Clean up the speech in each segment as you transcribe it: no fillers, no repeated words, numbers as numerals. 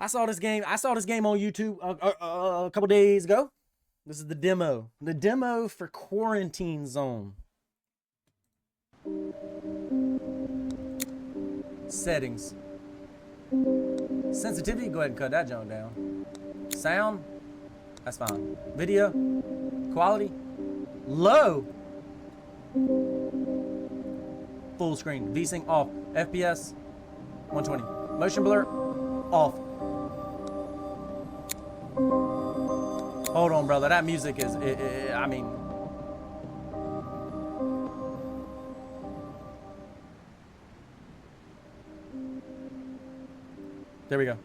I saw this game on YouTube a couple days ago. This is the demo. The demo for Quarantine Zone. Settings. Sensitivity, go ahead and cut that junk down. Sound, that's fine. Video, quality, low. Full screen, VSync off. FPS, 120. Motion blur, off. Hold on, brother. That music is, I mean. There we go.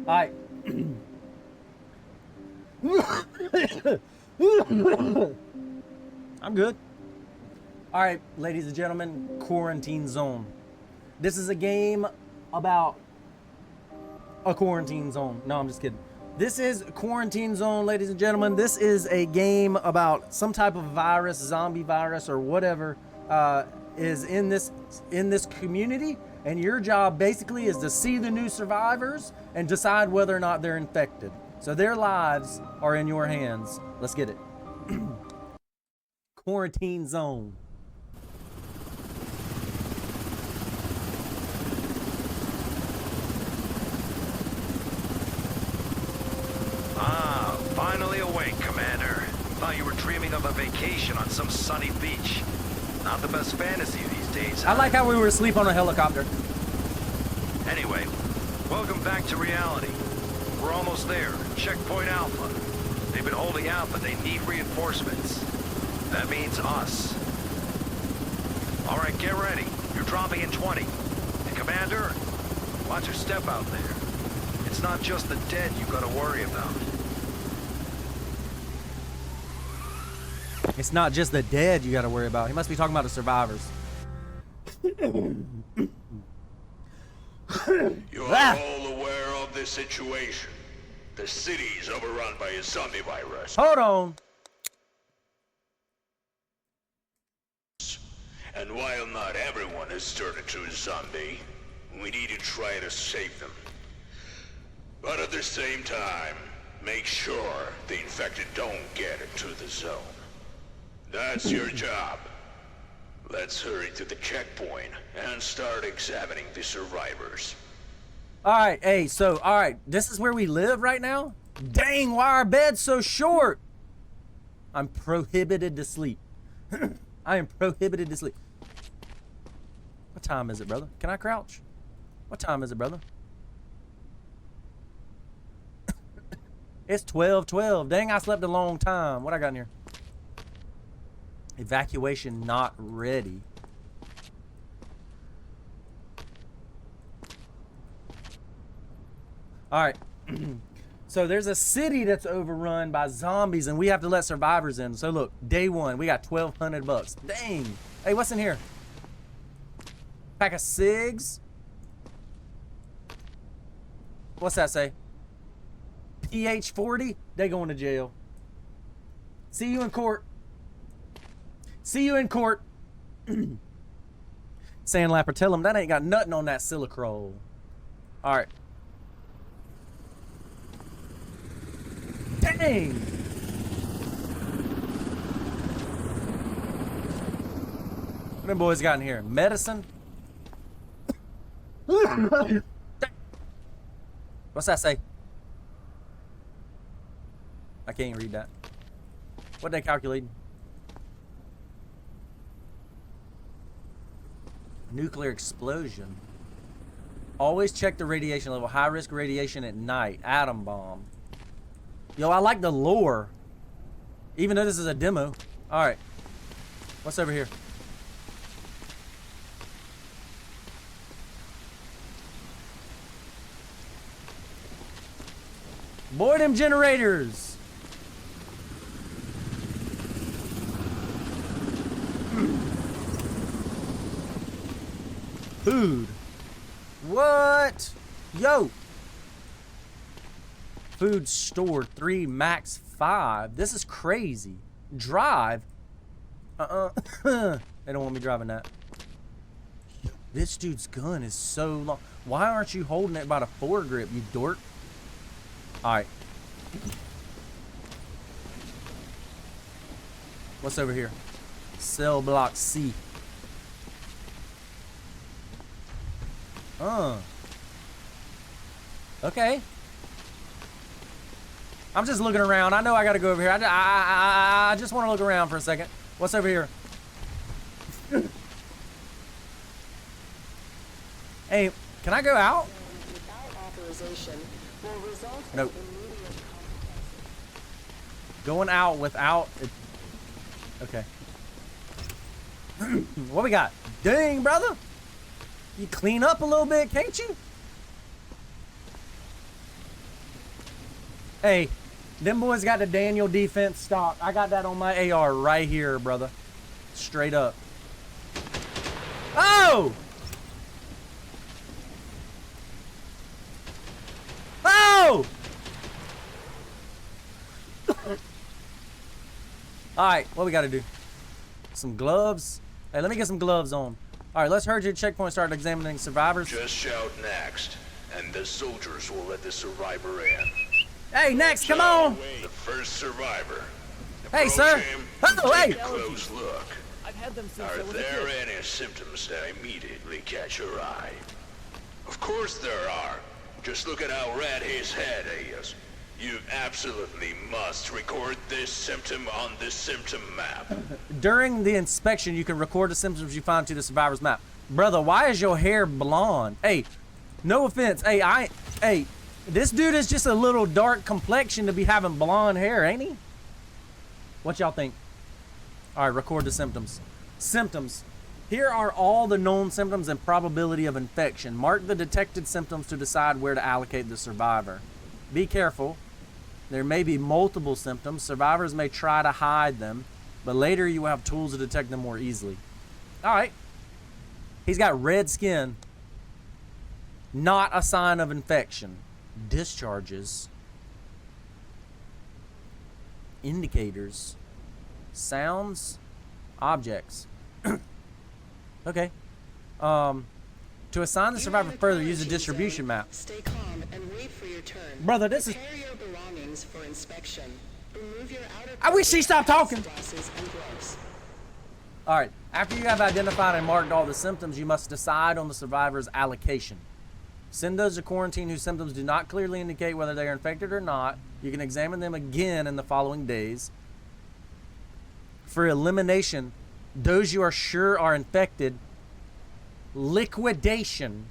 All right. I'm good. All right, ladies and gentlemen, Quarantine Zone. This is a game about a quarantine zone. No, I'm just kidding. This is Quarantine Zone, ladies and gentlemen. This is a game about some type of virus, zombie virus, or whatever is in this community. And your job basically is to see the new survivors and decide whether or not they're infected. So their lives are in your hands. Let's get it. Quarantine Zone. Finally awake, Commander. Thought you were dreaming of a vacation on some sunny beach. Not the best fantasy these days, huh? I like how we were asleep on a helicopter. Anyway, welcome back to reality. We're almost there. Checkpoint Alpha. They've been holding out, but they need reinforcements. That means us. All right, get ready. You're dropping in 20. And Commander, watch your step out there. It's not just the dead you gotta worry about. It's not just the dead you gotta worry about. He must be talking about the survivors. You are all aware of this situation. The city is overrun by a zombie virus. Hold on. And while not everyone has turned into a zombie, we need to try to save them. But at the same time, make sure the infected don't get into the zone. That's your job. Let's hurry to the checkpoint and start examining the survivors. Alright, hey, so, alright, this is where we live right now? Dang, why are our beds so short? I'm prohibited to sleep. I am prohibited to sleep. What time is it, brother? Can I crouch? What time is it, brother? It's 12:12. Dang, I slept a long time. What I got in here? Evacuation not ready. All right. So there's a city that's overrun by zombies and we have to let survivors in. So look, day one, we got $1,200. Dang. Hey, what's in here? Pack of cigs. What's that say? PH 40? They going to jail. See you in court. See you in court. Sandlapper, tell him that ain't got nothing on that silicrol. All right. Dang. What them boys got in here? Medicine? What's that say? I can't read that. What they calculating? Nuclear explosion. Always check the radiation level. High risk radiation at night. Atom bomb. Yo, I like the lore. Even though this is a demo. Alright. What's over here? Boy, them generators. Food. What? Yo. Food stored 3, max 5. This is crazy. Drive. They don't want me driving that. This dude's gun is so long. Why aren't you holding it by the foregrip, you dork? Alright. What's over here? Cell block C. Okay. I'm just looking around. I know I gotta go over here. I just want to look around for a second. What's over here? Hey, can I go out? Nope. Going out without it. Okay. What we got? Dang, brother. You clean up a little bit, can't you? Hey, them boys got the Daniel defense stock. I got that on my AR right here, brother. Straight up. Oh! Oh! Alright, what we gotta do? Some gloves? Hey, let me get some gloves on. Alright, let's hurry to the checkpoint, start examining survivors. Just shout next, and the soldiers will let the survivor in. Hey, next, come on! The first survivor. Hey, Approach sir! him, Oh, hey! take a close look. I've had them since Are I was a there kid. any symptoms that immediately catch your eye? Of course there are. Just look at how red his head is. You absolutely must record this symptom on the symptom map. During the inspection, you can record the symptoms you find to the survivor's map. Brother, why is your hair blonde? Hey, no offense. Hey, this dude is just a little dark complexion to be having blonde hair, ain't he? What y'all think? All right, record the symptoms. Symptoms. Here are all the known symptoms and probability of infection. Mark the detected symptoms to decide where to allocate the survivor. Be careful. There may be multiple symptoms. Survivors may try to hide them, but later you will have tools to detect them more easily. All right. He's got red skin. Not a sign of infection. Discharges. Indicators. Sounds. Objects. Okay. To assign the survivor further, use a distribution map. Stay calm and wait for your turn. Brother, this is... Prepare your belongings for inspection. Remove your outer I wish she stopped talking. glasses and gloves. All right. After you have identified and marked all the symptoms, you must decide on the survivor's allocation. Send those to quarantine whose symptoms do not clearly indicate whether they are infected or not. You can examine them again in the following days. For elimination, those you are sure are infected, liquidation.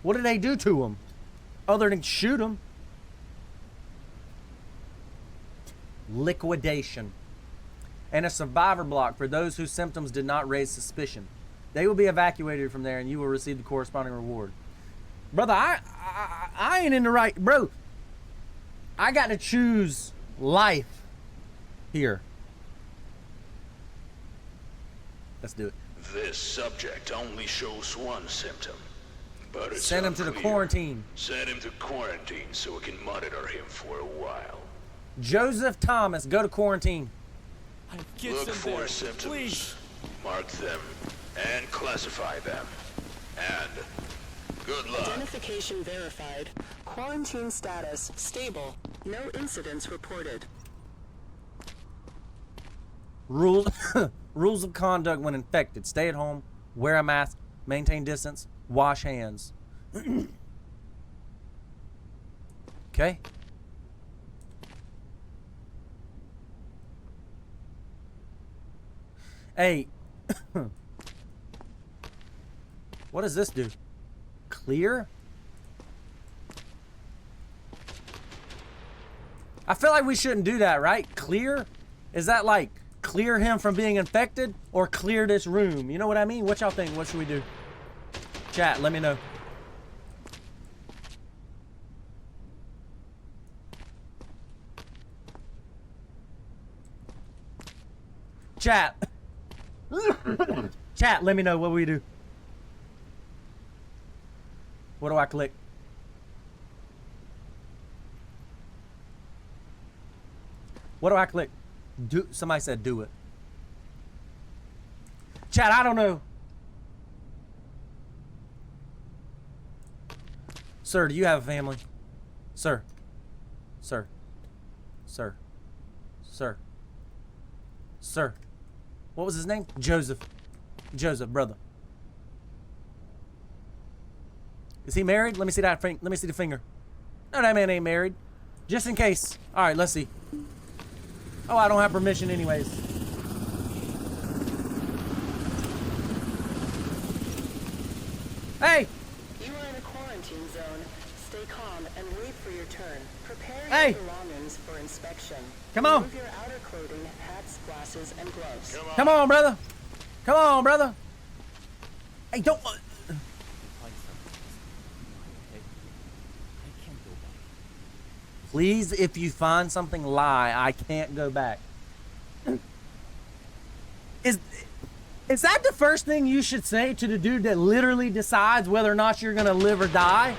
What did they do to them? Other than shoot them. Liquidation. And a survivor block for those whose symptoms did not raise suspicion. They will be evacuated from there and you will receive the corresponding reward. Brother, I ain't in the right... Bro, I got to choose life here. Let's do it. This subject only shows one symptom, but it's Send him to the unclear. quarantine. Send him to quarantine so we can monitor him for a while. Joseph Thomas, go to quarantine. Get Look some for there, symptoms, please. mark them, and classify them. And good luck. Identification verified. Quarantine status stable. No incidents reported. Rules rules of conduct when infected. Stay at home, wear a mask, maintain distance, wash hands. Okay. Hey. What does this do? Clear? I feel like we shouldn't do that, right? Clear? Is that like clear him from being infected or clear this room? You know what I mean? What y'all think? What should we do? Chat, let me know. Chat. Chat, let me know what we do. What do I click? What do I click? Do somebody said do it. Chat, I don't know. Sir, do you have a family? Sir. Sir. Sir. Sir. Sir. What was his name? Joseph. Joseph, brother. Is he married? Let me see that. Let me see the finger. No, that man ain't married. Just in case. All right, let's see. Oh, I don't have permission anyways. Hey! You are in a quarantine zone. Stay calm and wait for your turn. Prepare Hey! your belongings for inspection. Come on. Remove your outer clothing, hats, glasses, and gloves. Come on, brother. Come on, brother. Hey, don't... Find something. Okay? I can't go back. Please, if you find something, lie. I can't go back. Is that the first thing you should say to the dude that literally decides whether or not you're gonna live or die?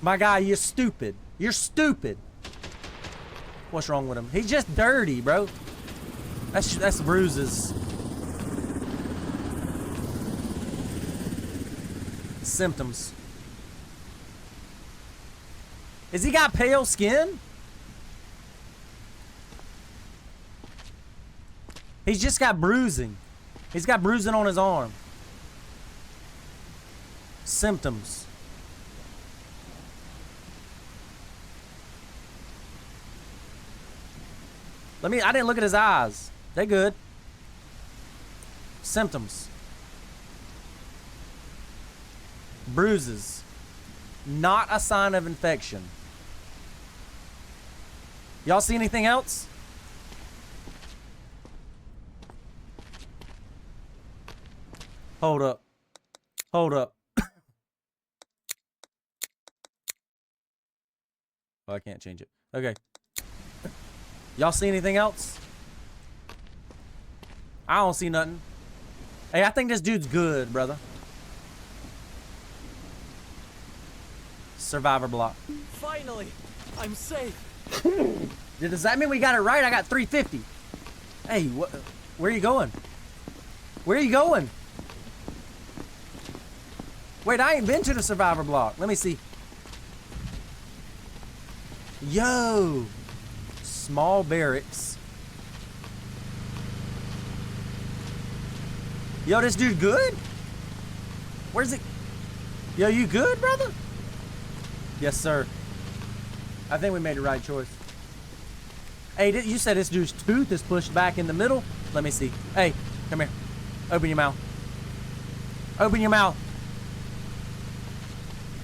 My guy, you're stupid. You're stupid. What's wrong with him? He's just dirty, bro. That's bruises. Symptoms. Has he got pale skin? He's just got bruising. He's got bruising on his arm. Symptoms. I didn't look at his eyes. They good. Symptoms. Bruises. Not a sign of infection. Y'all see anything else? Hold up. Hold up. Oh, I can't change it. Okay. Y'all see anything else? I don't see nothing. Hey, I think this dude's good, brother. Survivor block. Finally, I'm safe. Does that mean we got it right? I got 350. Hey, where are you going? Where are you going? Wait, I ain't been to the survivor block. Let me see. Yo. Small barracks. Yo, this dude good? Where's it? Yo, you good, brother? Yes, sir. I think we made the right choice. Hey, you said this dude's tooth is pushed back in the middle? Let me see. Hey, come here. Open your mouth. Open your mouth.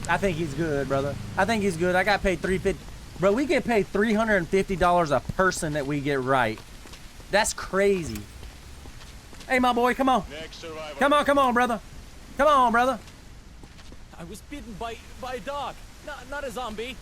I think he's good, brother. I think he's good. I got paid $350. Bro, we get paid $350 a person that we get right. That's crazy. Hey, my boy, come on. Come on, brother. Come on, brother. I was bitten by a dog, not a zombie.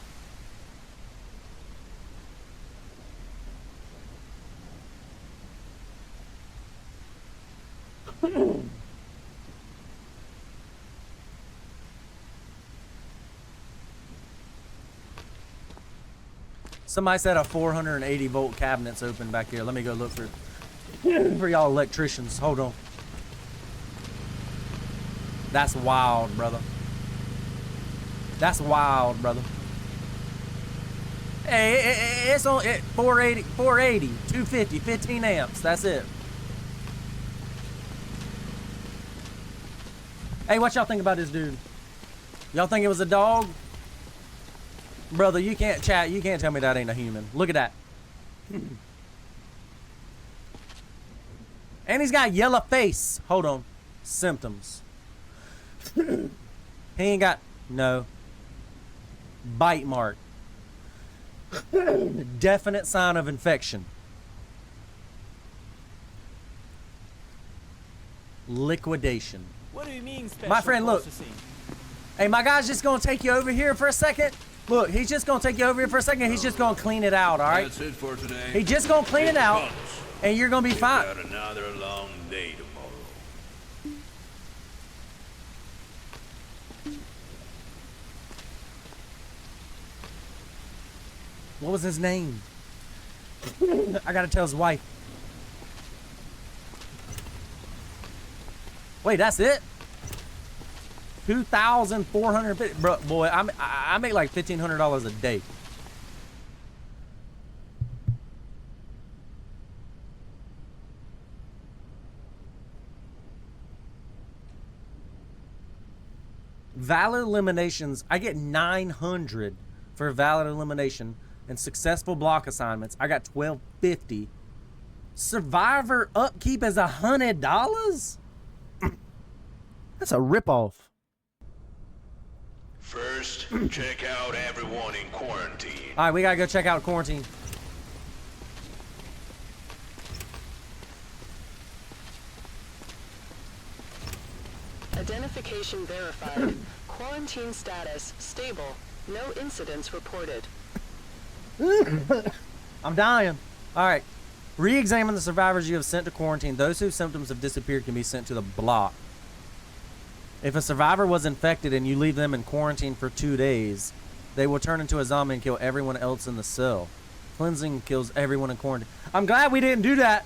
Somebody said a 480 volt cabinet's open back here. Let me go look for y'all electricians. Hold on. That's wild, brother. That's wild, brother. Hey, it's on 480, 250, 15 amps. That's it. Hey, what y'all think about this dude? Y'all think it was a dog? Brother, you can't chat. You can't tell me that ain't a human. Look at that. And he's got yellow face. Hold on. Symptoms. He ain't got... No. Bite mark. Definite sign of infection. Liquidation. What do you mean special My friend, look. processing? Hey, my guy's just gonna take you over here for a second. Look, he's just gonna take you over here for a second. He's just gonna clean it out, all right? That's it for today. He's just gonna clean it out, and you're gonna be fine. Got another long day tomorrow. What was his name? I gotta tell his wife. Wait, that's it? 2,450. Bro, boy, I make like $1,500 a day. Valid eliminations. I get 900 for valid elimination and successful block assignments. I got 1,250. Survivor upkeep is $100. That's a ripoff. First, check out everyone in quarantine. All right, we gotta go check out quarantine. Identification verified. Quarantine status stable. No incidents reported. I'm dying. All right. Re-examine the survivors you have sent to quarantine. Those whose symptoms have disappeared can be sent to the block. If a survivor was infected and you leave them in quarantine for 2 days, they will turn into a zombie and kill everyone else in the cell. Cleansing kills everyone in quarantine. I'm glad we didn't do that.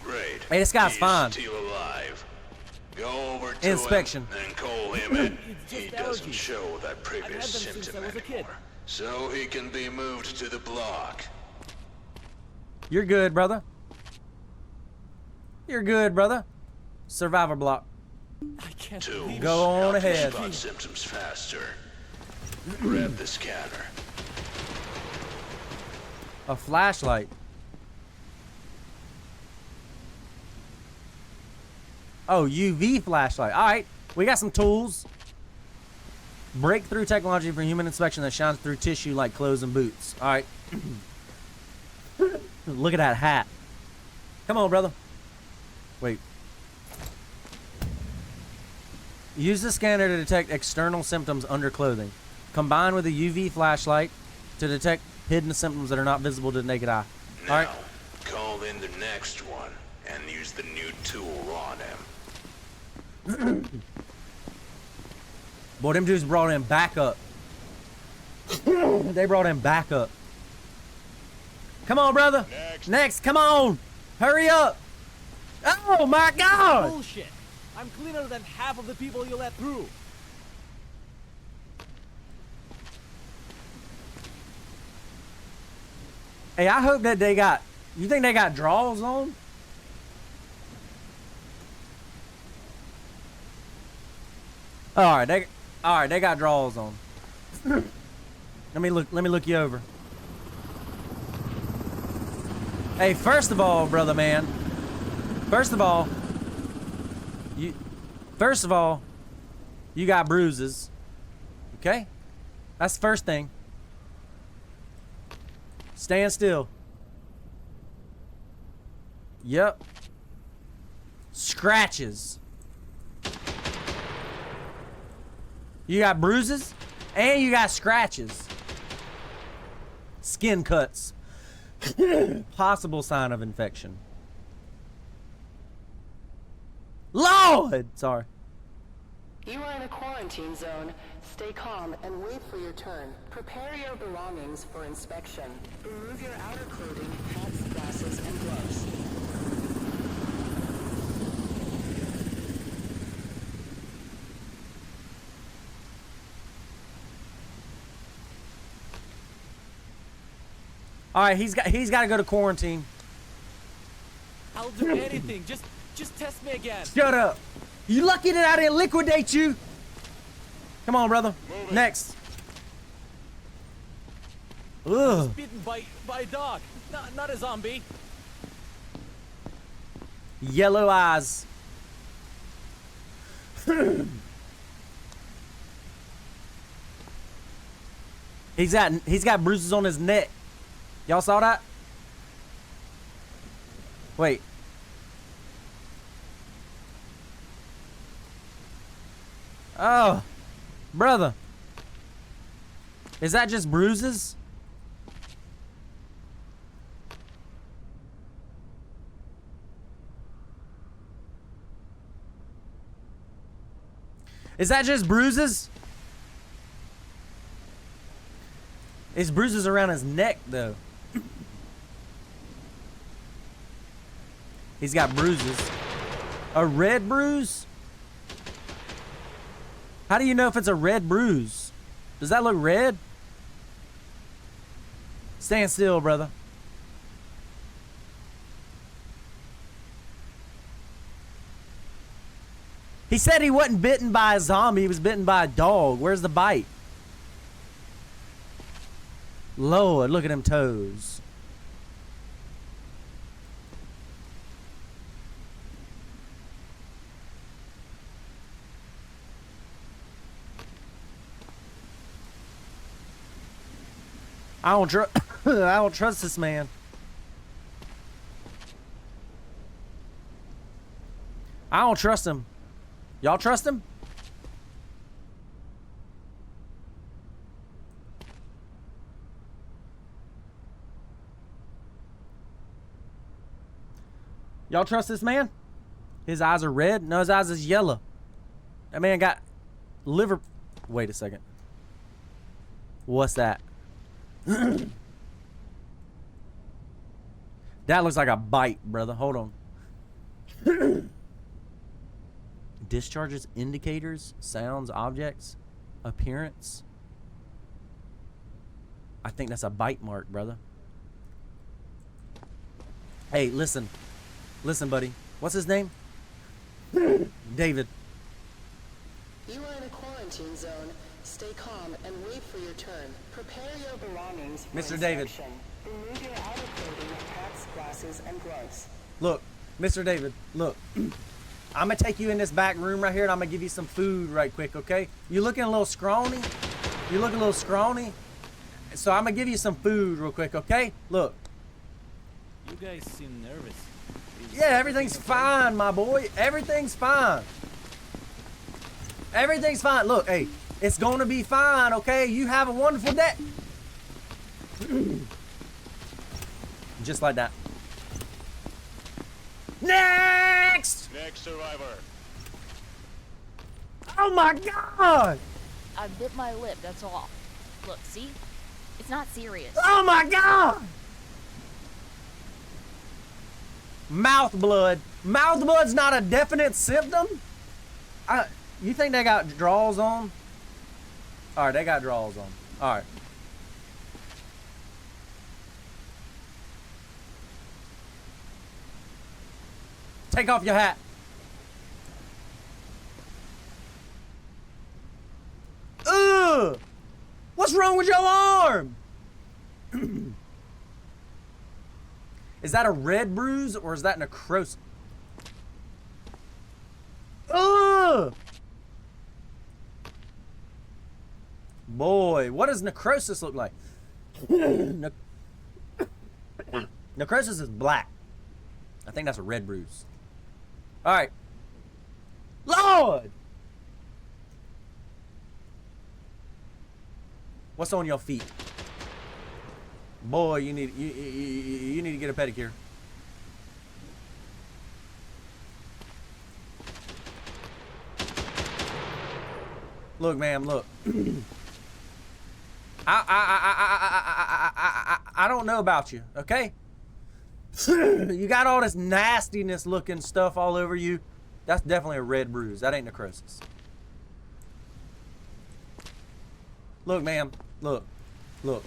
Great. Hey, this guy's He's fine. still alive. Go over to Inspection. him and call him in. It's He just doesn't allergies. show that I've previous had them since symptom I was a kid. anymore. So he can be moved to the block. You're good, brother. You're good, brother. Survivor block. I can't Two. believe Go on Help you ahead. spot symptoms faster. Grab the scanner. A flashlight. Oh, UV flashlight. All right, we got some tools. Breakthrough technology for human inspection that shines through tissue like clothes and boots. All right. Look at that hat. Come on, brother. Wait. Use the scanner to detect external symptoms under clothing. Combine with a UV flashlight to detect hidden symptoms that are not visible to the naked eye. Now, All right. call in the next one and use the new tool on him. Boy, them dudes brought him back up. They brought him back up. Come on, brother. Next, come on. Hurry up. Oh, my God. bullshit. I'm cleaner than half of the people you let through. Hey, I hope that they got... You think they got draws on? All right, they got draws on. Let me look you over. Hey, first of all, brother man. First of all, you got bruises. Okay? That's the first thing. Stand still. Yep. Scratches. You got bruises and you got scratches. Skin cuts. Possible sign of infection. Lord! Sorry. You are in a quarantine zone. Stay calm and wait for your turn. Prepare your belongings for inspection. Remove your outer clothing, hats, glasses, and gloves. All right, he's got to go to quarantine. I'll do anything. Just test me again. Shut up. You lucky that I didn't liquidate you. Come on, brother. Next. Ugh. Bitten by a dog, not a zombie. Yellow eyes. He's got bruises on his neck. Y'all saw that? Wait. Oh, brother. Is that just bruises? Is that just bruises? It's bruises around his neck, though. He's got bruises. A red bruise? How do you know if it's a red bruise? Does that look red? Stand still, brother. He said he wasn't bitten by a zombie, he was bitten by a dog. Where's the bite? Lord, look at them toes. I don't trust this man. I don't trust him. Y'all trust him? Y'all trust this man? His eyes are red? No, his eyes is yellow. That man got liver... Wait a second. What's that? That looks like a bite, brother. Hold on. Discharges, indicators, sounds, objects, appearance. I think that's a bite mark, brother. Hey, listen. Listen, buddy. What's his name? David. You are in a quarantine zone. Stay calm and wait for your turn. Prepare your belongings for Mr. David. inspection. Remove your outer clothing, hats, glasses, and gloves. Look, Mr. David, look. I'm going to take you in this back room right here, and I'm going to give you some food right quick, okay? You looking a little scrawny? You look a little scrawny? So I'm going to give you some food real quick, okay? Look. You guys seem nervous. Yeah, everything's fine, my boy. Everything's fine. Everything's fine. Look, hey, it's going to be fine, okay? You have a wonderful day. Just like that. Next! Next survivor. Oh my God! I bit my lip, that's all. Look, see? It's not serious. Oh my God! Mouth blood. Mouth blood's not a definite symptom? You think they got draws on? Alright, they got draws on. Alright. Take off your hat. Ugh! What's wrong with your arm? Is that a red bruise or is that necrosis? Ugh! Boy, what does necrosis look like? Necrosis is black. I think that's a red bruise. All right. Lord! What's on your feet? Boy, you need to get a pedicure. Look, ma'am, look. I don't know about you, okay? You got all this nastiness looking stuff all over you. That's definitely a red bruise. That ain't necrosis. Look, ma'am. Look. Look.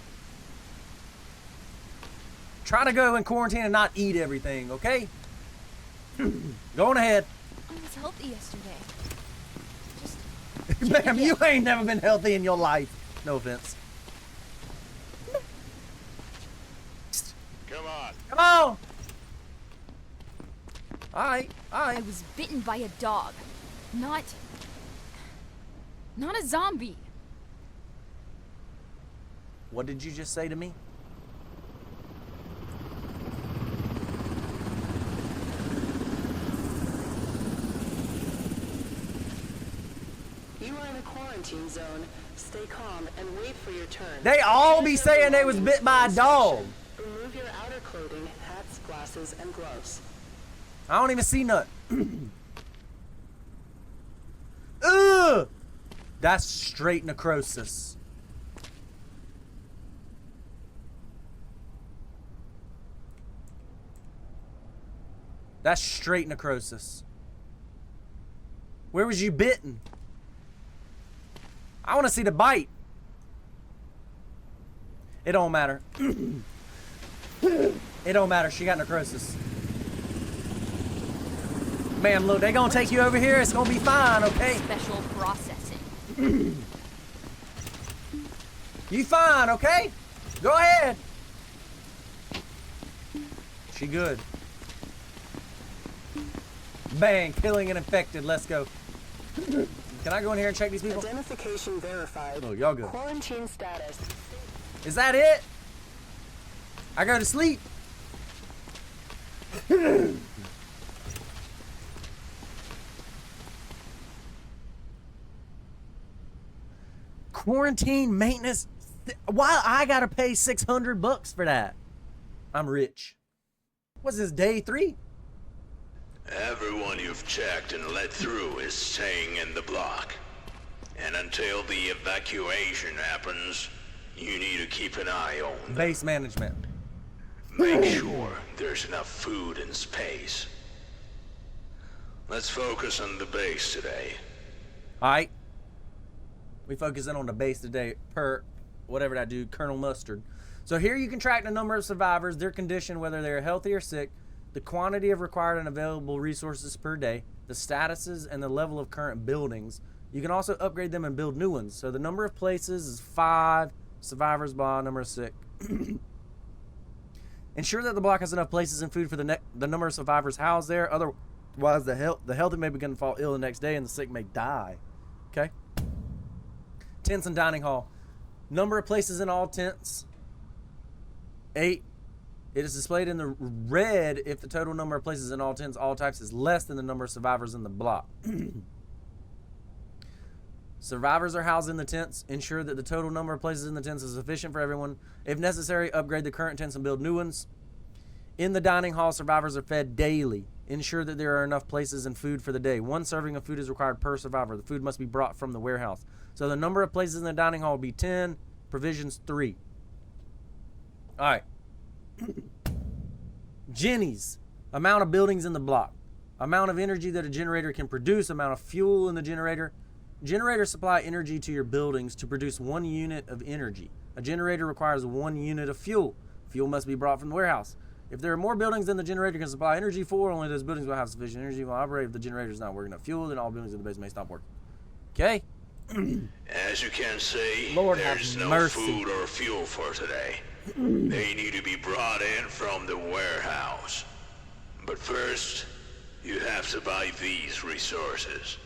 Try to go in quarantine and not eat everything, okay? Go on ahead. I was healthy yesterday. Ma'am, you ain't never been healthy in your life. No offense. Come on. Come on. All right. I was bitten by a dog. Not a zombie. What did you just say to me? You are in a quarantine zone. Stay calm and wait for your turn. They all be Prepare your saying they was belongings bit by a for dog. inspection. Remove your outer clothing, hats, glasses, and gloves. I don't even see nothing. Ugh! That's straight necrosis. That's straight necrosis. Where was you bitten? I want to see the bite. It don't matter. It don't matter. She got necrosis. Ma'am, look, they gonna take you over here. It's gonna be fine, okay? Special processing. You fine, okay? Go ahead. She good. Bang, killing an infected. Let's go. Can I go in here and check these people? Identification verified. Oh, y'all good. Quarantine status. Is that it? I go to sleep. Quarantine maintenance. Why I gotta pay $600 for that? I'm rich. What's this, day 3? Everyone you've checked and let through is staying in the block. And until the evacuation happens, you need to keep an eye on them. Base management. Make sure there's enough food and space. Let's focus on the base today. Alright. We focus in on the base today per whatever that dude, Colonel Mustard. So here you can track the number of survivors, their condition, whether they're healthy or sick, the quantity of required and available resources per day, the statuses, and the level of current buildings. You can also upgrade them and build new ones. So the number of places is 5, survivors, blah, number is sick. Ensure that the block has enough places and food for the number of survivors housed there. Otherwise, the healthy may begin to fall ill the next day and the sick may die. Okay? Tents and dining hall. Number of places in all tents, 8. It is displayed in the red if the total number of places in all tents, all types, is less than the number of survivors in the block. Survivors are housed in the tents. Ensure that the total number of places in the tents is sufficient for everyone. If necessary, upgrade the current tents and build new ones. In the dining hall, survivors are fed daily. Ensure that there are enough places and food for the day. 1 serving of food is required per survivor. The food must be brought from the warehouse. So the number of places in the dining hall will be 10, provisions 3. All right. Jennies. Amount of buildings in the block. Amount of energy that a generator can produce. Amount of fuel in the generator. Generators supply energy to your buildings to produce 1 unit of energy. A generator requires 1 unit of fuel. Fuel must be brought from the warehouse. If there are more buildings than the generator can supply energy for, only those buildings will have sufficient energy to operate. If the generator is not working enough fuel, then all buildings in the base may stop working. Okay? As you can see, Lord there's have no mercy. food or fuel for today. They need to be brought in from the warehouse. But first, you have to buy these resources.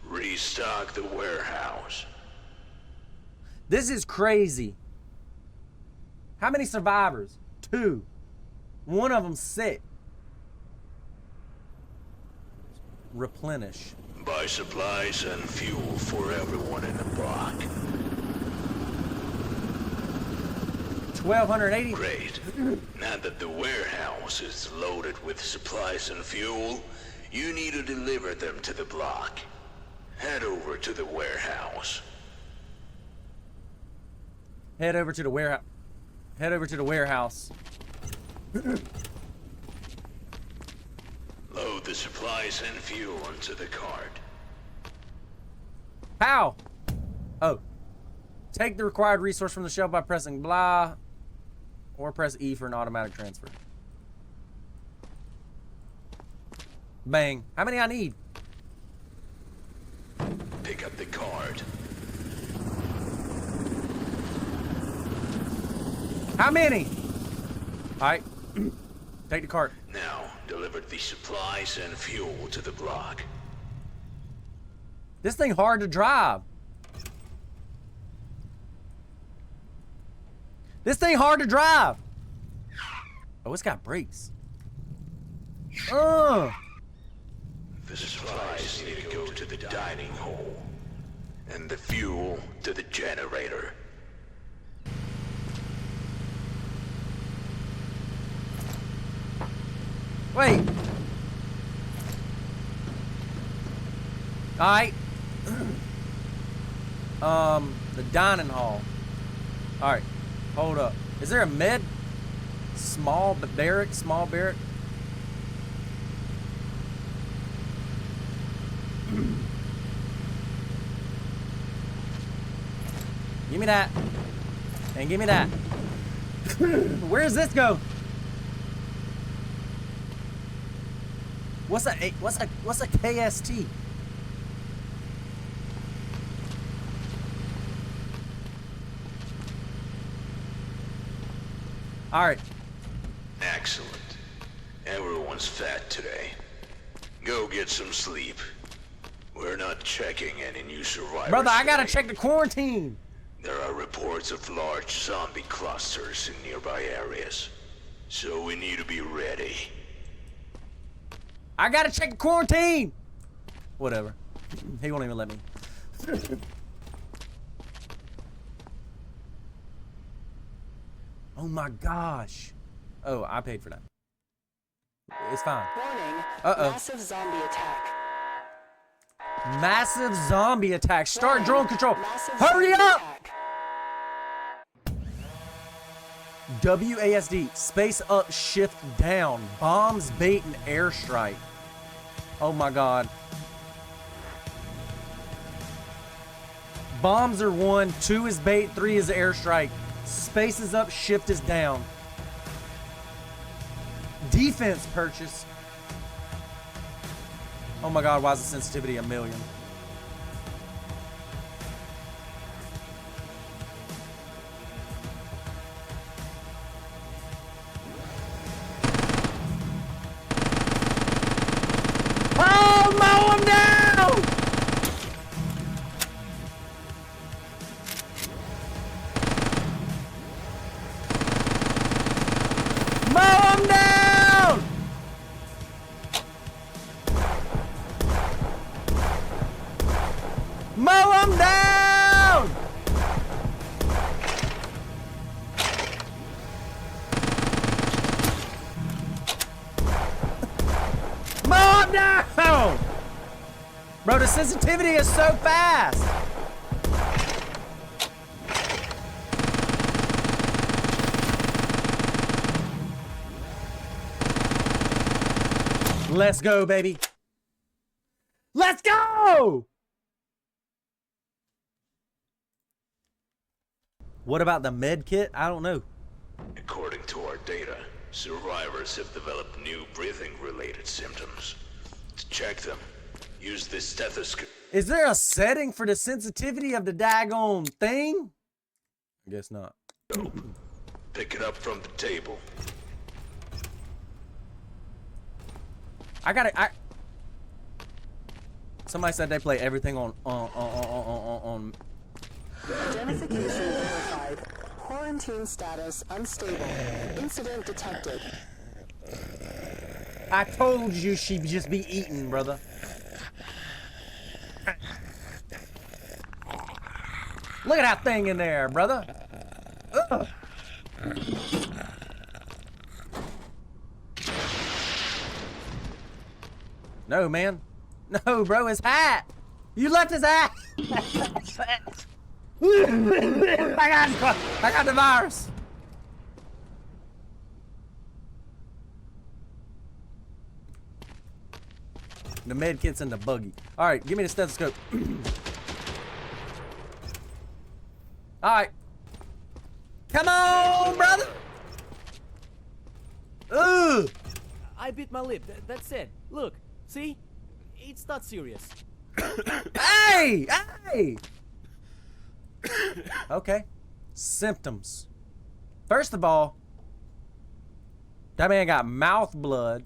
Restock the warehouse. This is crazy. How many survivors? 2. One of them sick. Replenish. Buy supplies and fuel for everyone in the block. 1,280. Great. Now that the warehouse is loaded with supplies and fuel, you need to deliver them to the block. Head over to the warehouse. Head over to the warehouse. Head over to the warehouse. Load the supplies and fuel onto the cart. How? Oh. Take the required resource from the shelf by pressing blah or press E for an automatic transfer. Bang. How many I need? Pick up the cart. How many? Alright. Take the cart. Now, deliver the supplies and fuel to the block. This thing hard to drive. This thing hard to drive. Oh, it's got brakes. The supplies need to go to the dining hall. And the fuel to the generator. Wait. Alright. The dining hall. Alright. Hold up. Is there a med? Small barrack? Small barrack? Give me that. And give me that. Where does this go? What's a KST? All right. Excellent. Everyone's fat today. Go get some sleep. We're not checking any new survivors. Brother, I gotta today. check the quarantine. There are reports of large zombie clusters in nearby areas. So we need to be ready. I gotta check the quarantine. Whatever. He won't even let me. Oh my gosh. Oh, I paid for that. It's fine. Warning. Uh-oh. Massive zombie attack. Massive zombie attack. Start Warning, drone control. massive Hurry zombie up! attack. WASD. Space up, shift down. Bombs, bait, and airstrike. Oh my god. Bombs are 1, 2 is bait, 3 is airstrike. Space is up, shift is down. Defense purchase. Oh my god, why is the sensitivity 1,000,000? Oh, mow him down! Mow him down! Mow him down! Mow him down! Bro, the sensitivity is so fast. Let's go, baby. Let's go! What about the med kit? I don't know. According to our data, survivors have developed new breathing-related symptoms. To check them, use this stethoscope. Is there a setting for the sensitivity of the daggone thing? I guess not. Pick it up from the table. Somebody said they play everything on Identification verified. Quarantine status unstable. Incident detected. I told you she'd just be eating, brother. Look at that thing in there, brother. Ugh. No, man. No, bro, his hat. You left his hat. I got the virus. The med kit's in the buggy. All right, give me the stethoscope. All right. Come on, brother. Ugh. I bit my lip. That's it. Look, see? It's not serious. Hey! Hey! Okay. Symptoms. First of all, that man got mouth blood.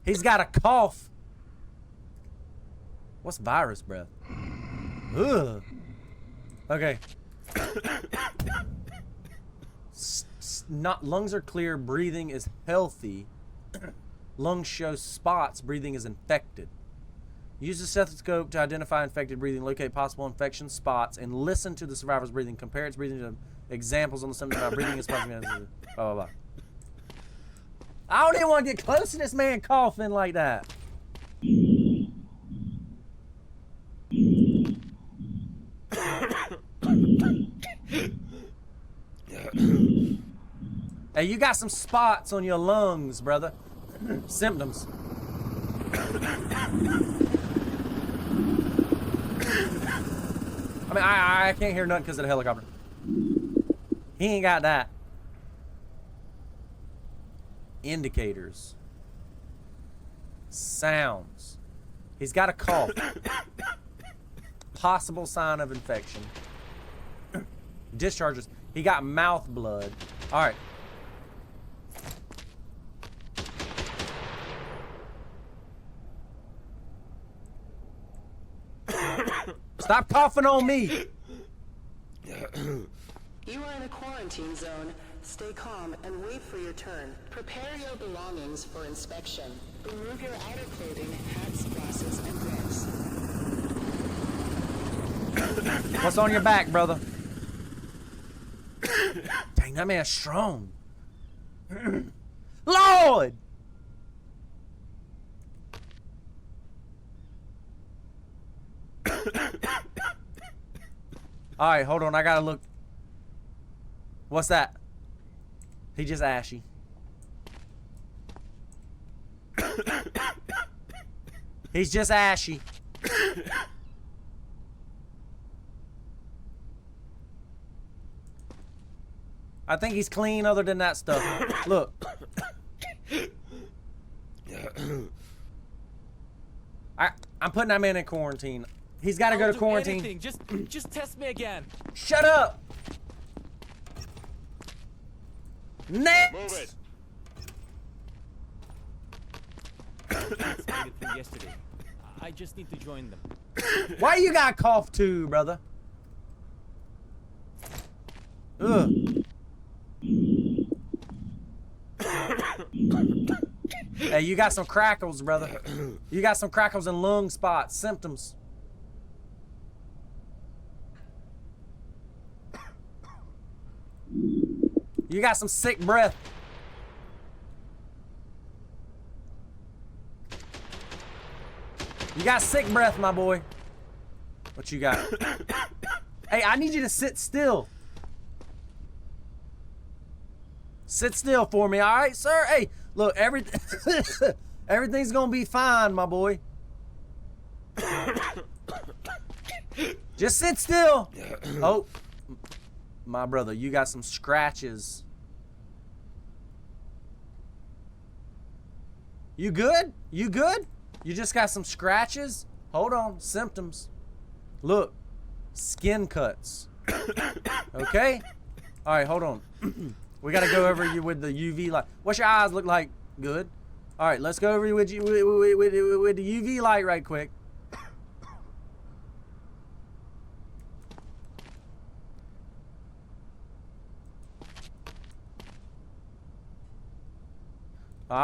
He's got a cough. What's virus breath? Ugh. Okay. Not lungs are clear, breathing is healthy. Lungs show spots, breathing is infected. Use the stethoscope to identify infected breathing, locate possible infection spots, and listen to the survivor's breathing. Compare its breathing to examples on the symptoms about breathing is blah blah blah. I don't even want to get close to this man coughing like that. Hey, you got some spots on your lungs, brother. Symptoms. I mean, I can't hear nothing because of the helicopter. He ain't got that. Indicators. Sounds. He's got a cough. Possible sign of infection. Discharges. He got mouth blood. All right. Stop coughing on me. You are in a quarantine zone. Stay calm and wait for your turn. Prepare your belongings for inspection. Remove your outer clothing, hats, glasses, and gloves. What's on your back, brother? Dang, that man's strong. Lord! Alright, hold on. I gotta look. What's that? He just ashy. He's just ashy. I think he's clean other than that stuff. Look. I'm putting that man in quarantine. He's got to go to quarantine. Anything. Just test me again. Shut up. Next. Move it. That's made it through yesterday. I just need to join them. Why you got cough too, brother? Ugh. Hey, you got some crackles, brother. You got some crackles and lung spots, symptoms. You got some sick breath. You got sick breath, my boy. What you got? Hey, I need you to sit still. Sit still for me, all right, sir? Hey, look, everything's gonna be fine, my boy. Just sit still. Oh, my brother, you got some scratches. You good? You good? You just got some scratches? Hold on, symptoms. Look, skin cuts. Okay? All right, hold on. We gotta go over you with the UV light. What's your eyes look like? Good. All right, let's go over you with the UV light right quick. All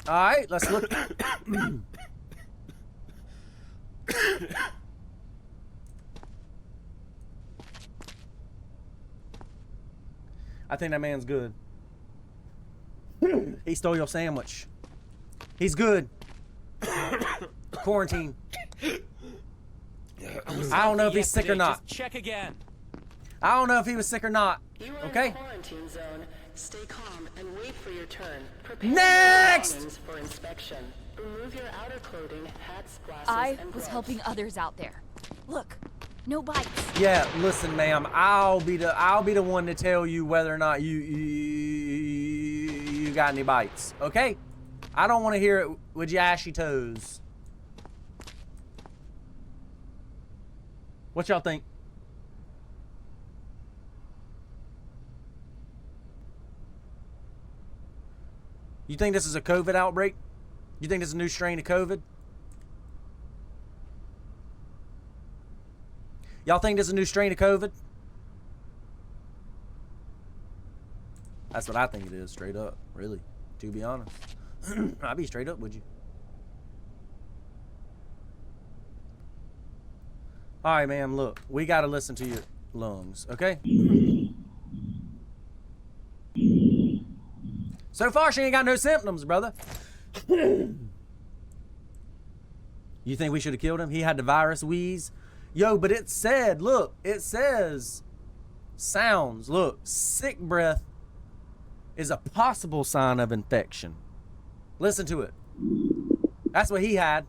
right, let's look. I think that man's good. He stole your sandwich. He's good. Quarantine. I don't know if he's sick or not. Just check again. I don't know if he was sick or not. You are Okay? in a quarantine zone. Stay calm and wait for your turn. Prepare Next! your belongings for inspection. Remove your outer clothing, hats, glasses, I and was gloves. helping others out there. Look, no bites. Yeah, listen, ma'am. I'll be the one to tell you whether or not you got any bites. Okay? I don't want to hear it with your ashy toes. What y'all think? You think this is a COVID outbreak? You think this is a new strain of COVID? Y'all think this is a new strain of COVID? That's what I think it is, straight up, really, to be honest. I'd be straight up, would you? All right, ma'am, look, we got to listen to your lungs, okay? So far, she ain't got no symptoms, brother. You think we should have killed him? He had the virus wheeze. Yo, but it said, look, it says sounds. Look, sick breath is a possible sign of infection. Listen to it. That's what he had.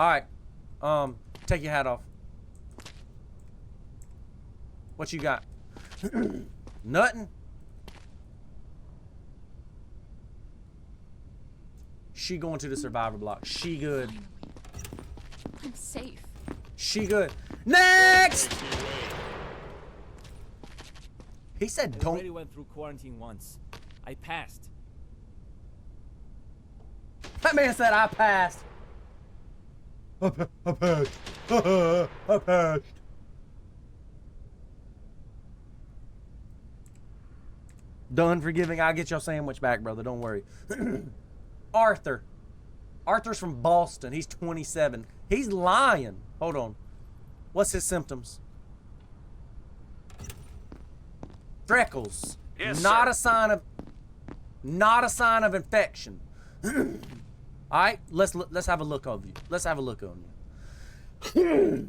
Alright. Take your hat off. What you got? Nothing? She going to the survivor block. She good. Finally. I'm safe. She good. Next! He said I already don't. went through quarantine once. I passed. That man said I passed. I passed. I passed. Done forgiving. I'll get your sandwich back, brother. Don't worry. Arthur. Arthur's from Boston. He's 27. He's lying. Hold on. What's his symptoms? Freckles. Yes, not sir. a sign of infection. All right, let's have a look of you. Let's have a look on you.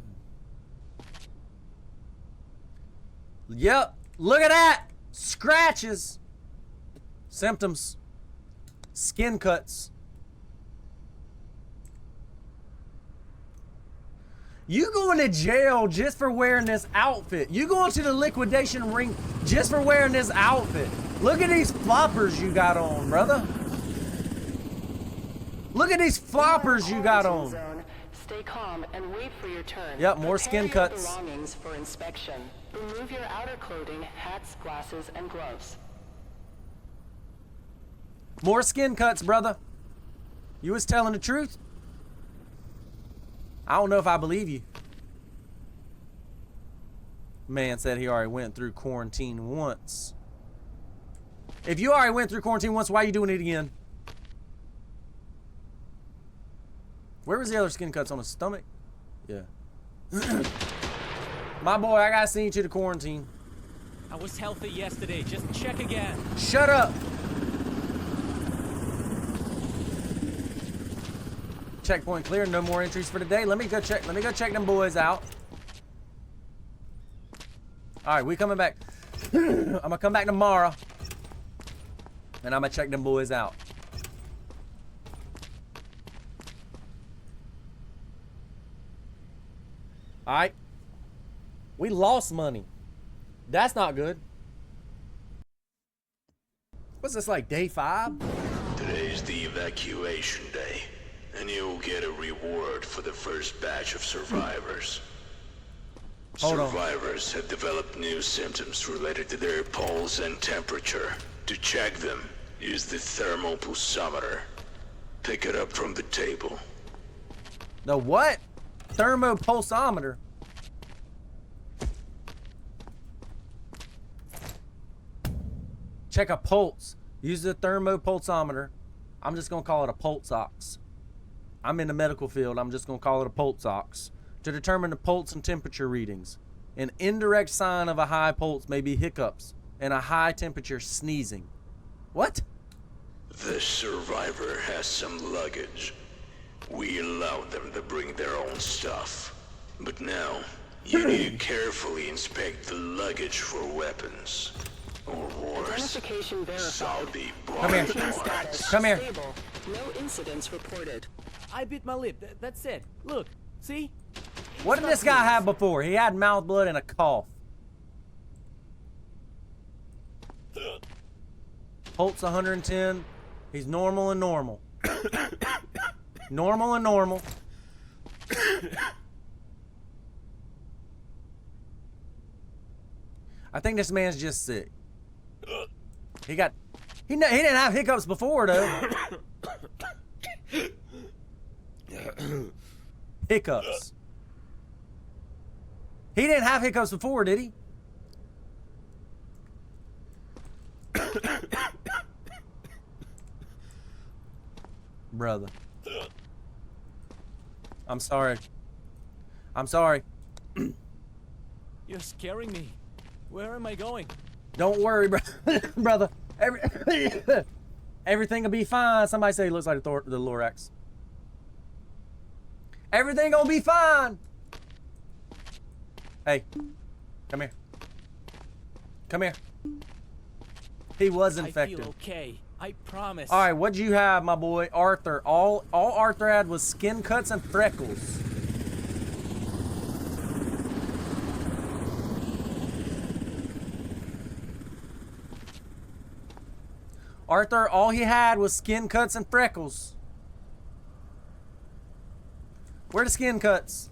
Yep. Look at that. Scratches. Symptoms. Skin cuts. You going to jail just for wearing this outfit. You going to the liquidation ring just for wearing this outfit. Look at these floppers you got on, brother. Look at these floppers you got on. Zone. Stay calm and wait for your turn. Yep, more skin Prepare your cuts. belongings for inspection. Remove your outer clothing, hats, glasses, and gloves. More skin cuts, brother. You was telling the truth? I don't know if I believe you. Man said he already went through quarantine once. If you already went through quarantine once, why are you doing it again? Where was the other skin cuts on his stomach? Yeah. My boy, I gotta send you to the quarantine. I was healthy yesterday. Just check again. Shut up. Checkpoint clear. No more entries for today. Let me go check them boys out. All right, we coming back. I'm gonna come back tomorrow, and I'm gonna check them boys out. All right. We lost money. That's not good. What's this, like day 5? Today's the evacuation day, and you'll get a reward for the first batch of survivors. Hold on. Survivors have developed new symptoms related to their pulse and temperature. To check them, use the thermal pulsometer. Pick it up from the table. The what? Thermopulsometer. Check a pulse. Use the thermopulsometer. I'm just gonna call it a pulse ox. I'm in the medical field. I'm just gonna call it a pulse ox. To determine the pulse and temperature readings. An indirect sign of a high pulse may be hiccups and a high temperature sneezing. What? The survivor has some luggage. We allowed them to bring their own stuff. But now, you need to carefully inspect the luggage for weapons. Or worse, Identification verified. zombie Come here. body Status parts. Come here. stable. No incidents reported. I bit my lip. That's it. Look. See? What did this guy have before? He had mouth blood and a cough. Pulse 110. He's normal and normal. Normal and normal. I think this man's just sick. He didn't have hiccups before though. Hiccups. He didn't have hiccups before, did he? Brother. I'm sorry. I'm sorry. You're scaring me. Where am I going? Don't worry, brother. Everything will be fine. Somebody say he looks like the Lorax. Everything gonna be fine. Hey, come here. Come here. He was infected. I feel okay. I promise. All right, what'd you have, my boy Arthur? All Arthur had was skin cuts and freckles. Arthur, all he had was skin cuts and freckles. Where the skin cuts?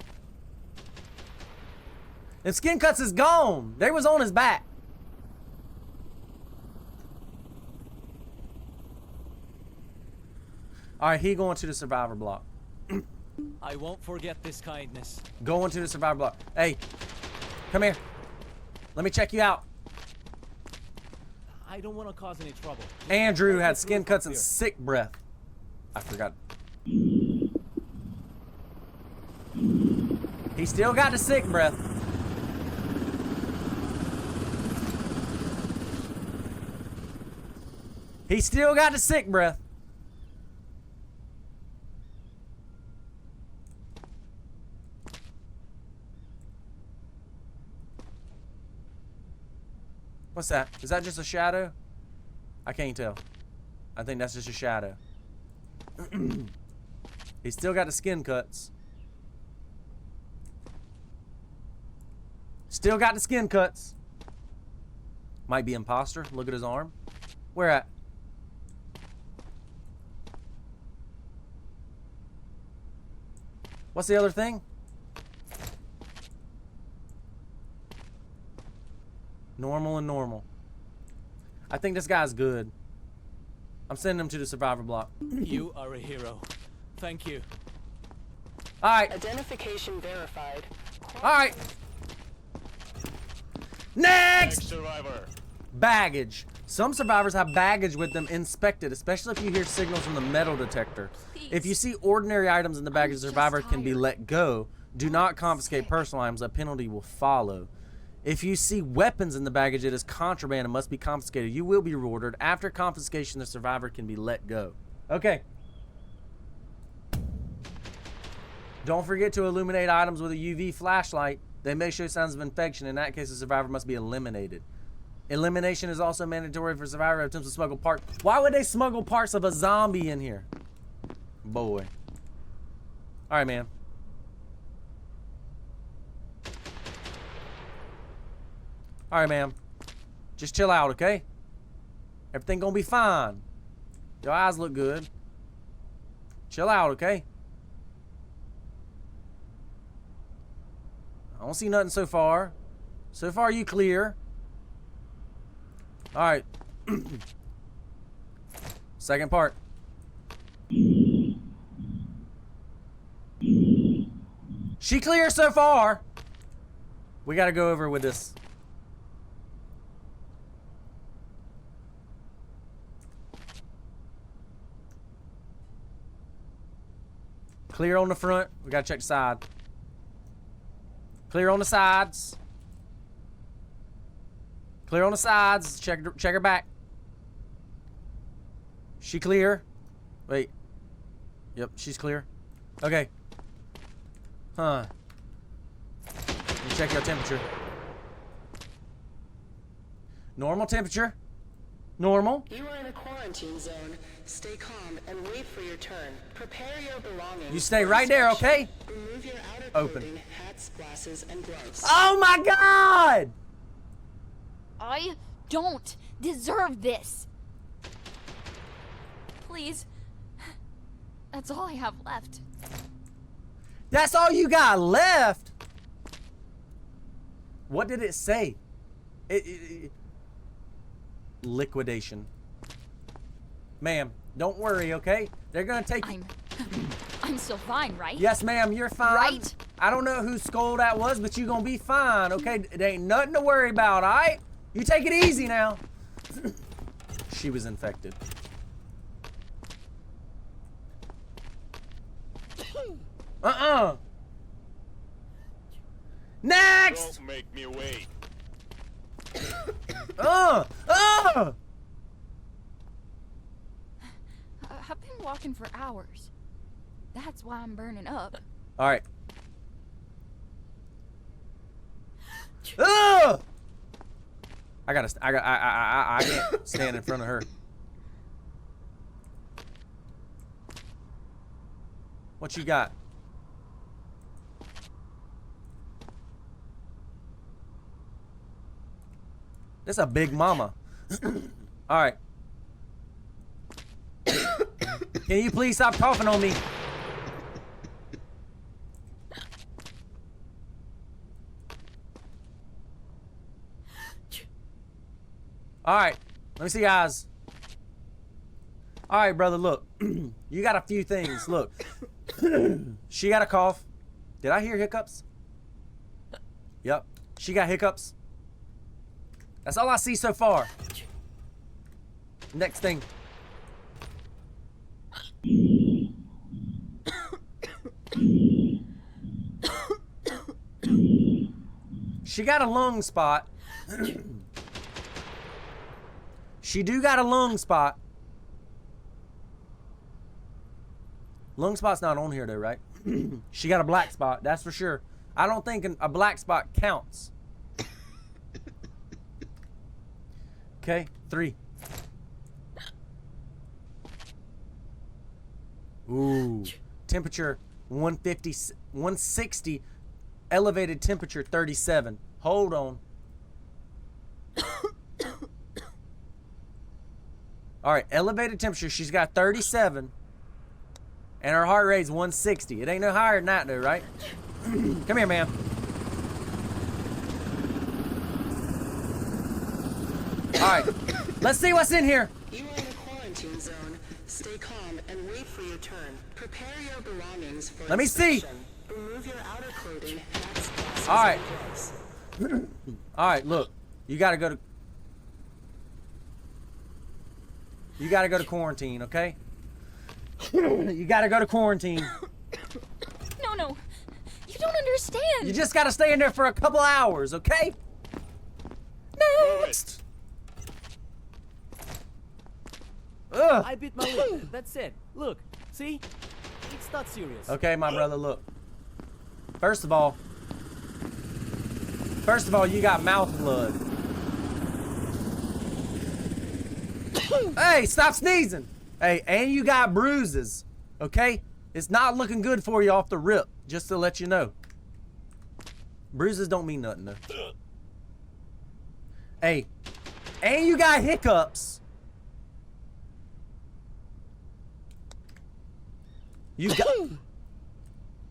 And skin cuts is gone. They was on his back. All right, he going to the survivor block. I won't forget this kindness. Going to the survivor block. Hey, come here. Let me check you out. I don't want to cause any trouble. Andrew had skin cuts and sick breath. I forgot. He still got the sick breath. He still got the sick breath. What's that? Is that just a shadow? I can't tell. I think that's just a shadow. He's still got the skin cuts. Still got the skin cuts. Might be imposter. Look at his arm. Where at? What's the other thing? Normal and normal. I think this guy's good. I'm sending him to the survivor block. You are a hero. Thank you. All right. Identification verified. All right. Next! survivor. Baggage. Some survivors have baggage with them inspected, especially if you hear signals from the metal detector. If you see ordinary items in the baggage, the survivor can be let go. Do not confiscate personal items. A penalty will follow. If you see weapons in the baggage, it is contraband and must be confiscated. You will be rewarded. After confiscation, the survivor can be let go. Okay. Don't forget to illuminate items with a UV flashlight. They may show signs of infection. In that case, the survivor must be eliminated. Elimination is also mandatory for survivor who attempts to smuggle parts. Why would they smuggle parts of a zombie in here? Boy. All right, man. All right, ma'am. Just chill out, okay? Everything gonna be fine. Your eyes look good. Chill out, okay? I don't see nothing so far. So far, you clear. All right. Second part. She clear so far. We gotta go over with this. Clear on the front. We gotta check the side. Clear on the sides. Clear on the sides. Check her back. She clear. Wait. Yep, she's clear. Okay. Huh. Let me check your temperature. Normal temperature. Normal. You are in a quarantine zone. Stay calm and wait for your turn. Prepare your belongings. You stay right there, okay? Remove your outer Open. clothing, hats, glasses, and gloves. Oh my God! I don't deserve this. Please. That's all I have left. That's all you got left? What did it say? Liquidation. Ma'am, don't worry, okay? They're gonna take you. I'm still fine, right? Yes, ma'am, you're fine. Right? I don't know whose skull that was, but you gonna be fine, okay? There ain't nothing to worry about, all right? You take it easy now. She was infected. Next! Don't make me wait. I've been walking for hours. That's why I'm burning up. All right. Ugh! I can't stand in front of her. What you got? This a big mama. All right. Can you please stop coughing on me? All right. Let me see your eyes. All right, brother, look. You got a few things. Look. She got a cough. Did I hear hiccups? Yep. She got hiccups. That's all I see so far. Next thing. She got a lung spot. She do got a lung spot. Lung spot's not on here though, right? She got a black spot, that's for sure. I don't think a black spot counts. Okay, 3. Ooh, temperature 150, 160, elevated temperature 37. Hold on. All right, elevated temperature, she's got 37. And her heart rate's 160. It ain't no higher than that though, right? Come here, ma'am. All right, let's see what's in here. You are in a quarantine zone. Stay calm and wait for your turn. Prepare your belongings for Let me see. inspection. Remove your outer clothing, hats, glasses, All right. and gloves. All right, look. You gotta go to quarantine, okay? You gotta go to quarantine. No. You don't understand. You just gotta stay in there for a couple hours, okay? Next. Ugh. I bit my lip. That's it. Look, see? It's not serious. Okay, my brother, look. First of all, you got mouth blood. Hey, stop sneezing. Hey, and you got bruises, okay? It's not looking good for you off the rip, just to let you know. Bruises don't mean nothing, though. Hey, and you got hiccups.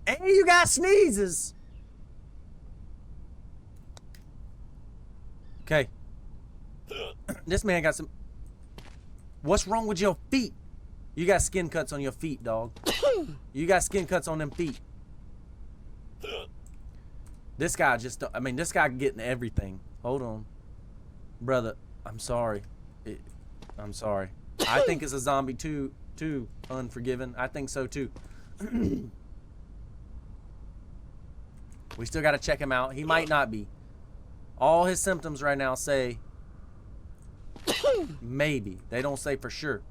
And you got sneezes. Okay. This man got some... What's wrong with your feet? You got skin cuts on your feet, dog. You got skin cuts on them feet. This guy just... I mean, this guy getting everything. Hold on. Brother, I'm sorry. I'm sorry. I think it's a zombie too Unforgiven. I think so too. We still got to check him out. He might not be. All his symptoms right now say maybe. They don't say for sure.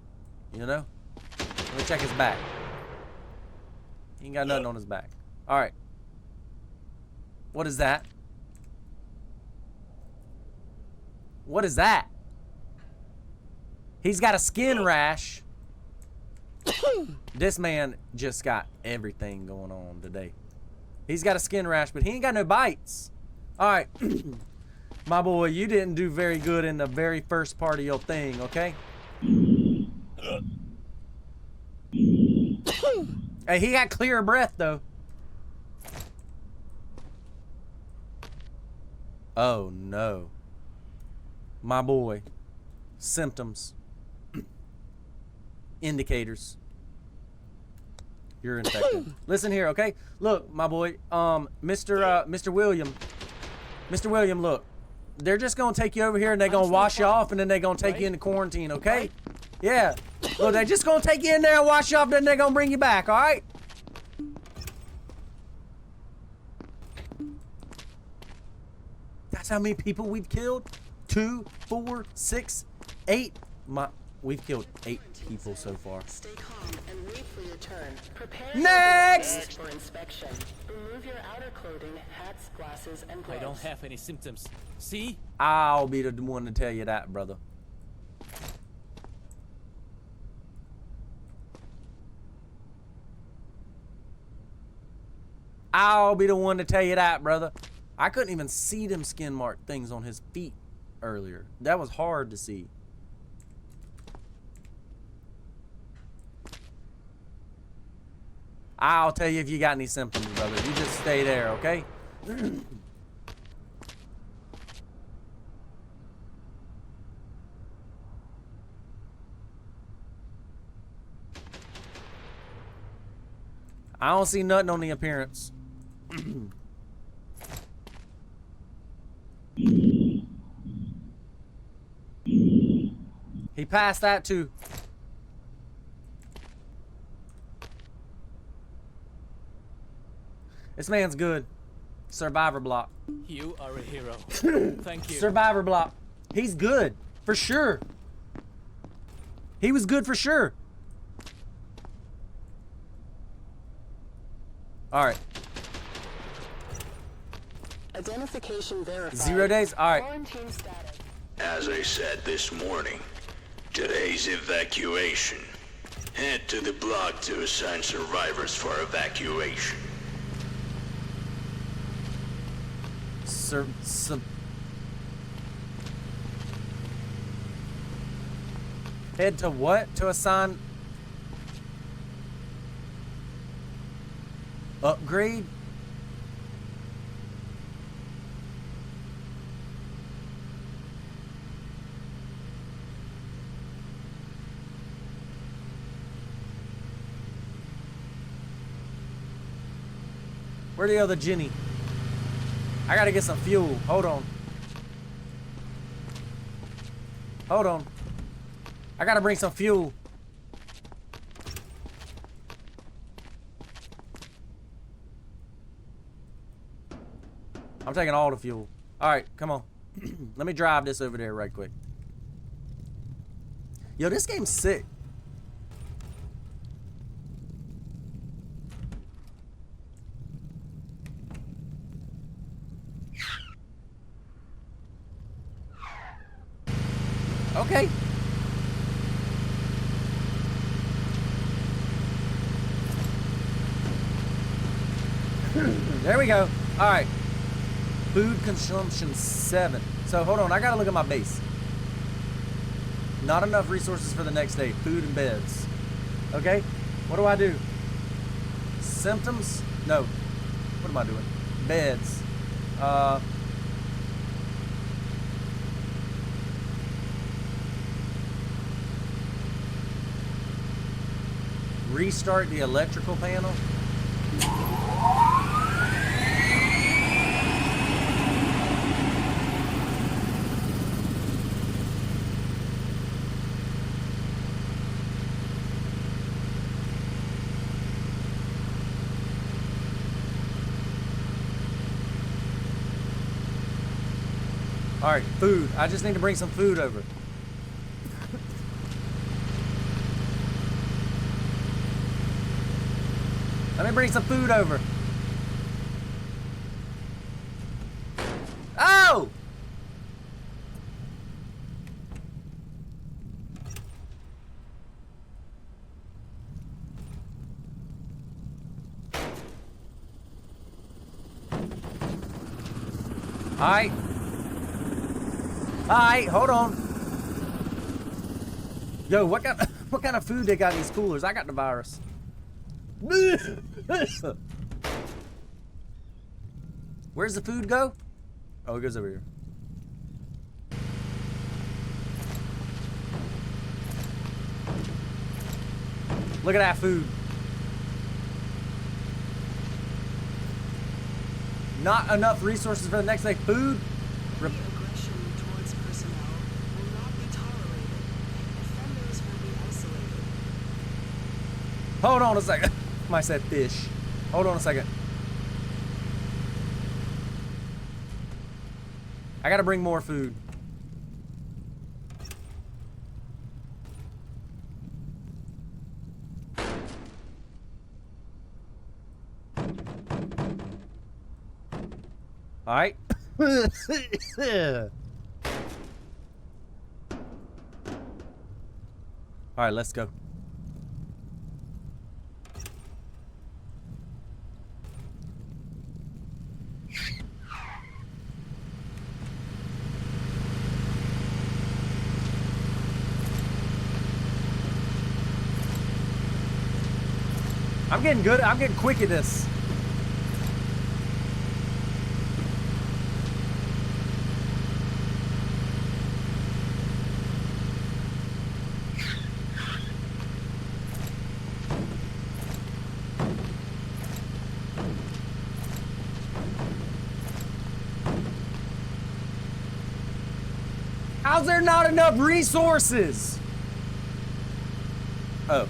You know? Let me check his back. He ain't got nothing on his back. All right. What is that? What is that? He's got a skin rash. This man just got everything going on today. He's got a skin rash, but he ain't got no bites. All right. My boy, you didn't do very good in the very first part of your thing, okay? Hey, he got clear breath, though. Oh, no. My boy. Symptoms. Indicators. You're infected. Listen here, okay? Look, my boy, Mr. William. Mr. William, look. They're just gonna take you over here and they're gonna wash you off and then they're gonna take you into quarantine, okay? Yeah. Look, they're just gonna take you in there and wash you off, then they're gonna bring you back, alright? That's how many people we've killed? 2, 4, 6, 8. We've killed 8 people so far. Stay calm and wait for your turn. Prepare Next! your belongings for inspection. Remove your outer clothing, hats, glasses, and gloves. I don't have any symptoms. See? I'll be the one to tell you that, brother. I'll be the one to tell you that, brother. I couldn't even see them skin mark things on his feet earlier. That was hard to see. I'll tell you if you got any symptoms, brother. You just stay there, okay? I don't see nothing on the appearance. He passed that too. This man's good. Survivor block. You are a hero. Thank you. Survivor block. He's good. For sure. He was good for sure. Alright. Identification verified. 0 days? Alright. Quarantine status. As I said this morning, today's evacuation. Head to the block to assign survivors for evacuation. Head to what? To assign... Upgrade? Where the other Jenny? I gotta get some fuel. Hold on. Hold on. I gotta bring some fuel. I'm taking all the fuel. Alright, come on. Let me drive this over there right quick. Yo, this game's sick. Okay. There we go. All right. Food consumption 7. So hold on, I gotta look at my base. Not enough resources for the next day. Food and beds. Okay. What do I do? Symptoms? No. What am I doing? Beds. Restart the electrical panel. All right, food. I just need to bring some food over. Let me bring some food over. Oh! Alright. Alright, hold on. Yo, what kind of food they got in these coolers? I got the virus. Where's the food go? Oh, it goes over here. Look at that food. Not enough resources for the next day. Food. Any aggression towards personnel will not be tolerated. Offenders will be isolated. Hold on a second. I said fish. Hold on a second. I gotta bring more food. All right. All right, let's go. I'm getting good. I'm getting quick at this. How's there not enough resources? Oh.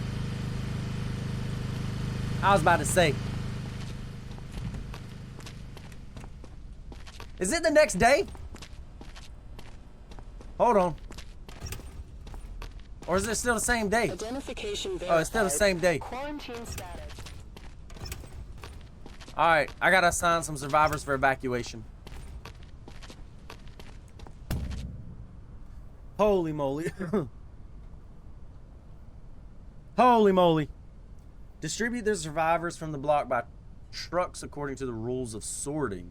I was about to say. Is it the next day? Hold on. Or is it still the same day? Identification verified. Oh, it's still the same day. Quarantine status. Alright, I gotta assign some survivors for evacuation. Holy moly. Holy moly. Distribute the survivors from the block by trucks according to the rules of sorting.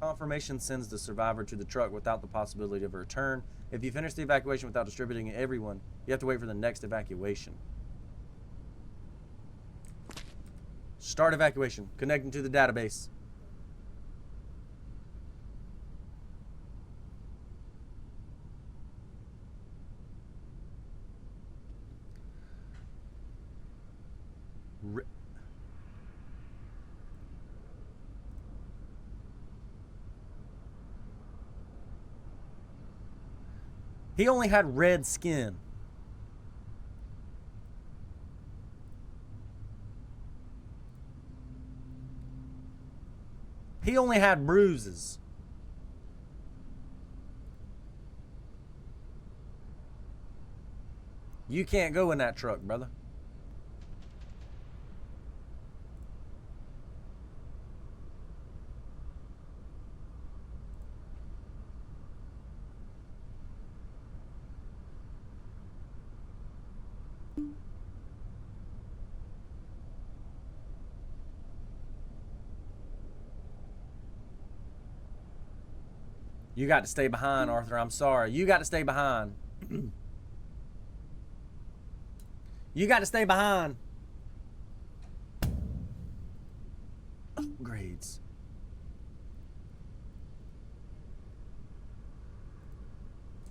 Confirmation sends the survivor to the truck without the possibility of a return. If you finish the evacuation without distributing everyone, you have to wait for the next evacuation. Start evacuation. Connecting to the database. He only had red skin. He only had bruises. You can't go in that truck, brother. You got to stay behind, Arthur. I'm sorry. You got to stay behind. You got to stay behind. Upgrades.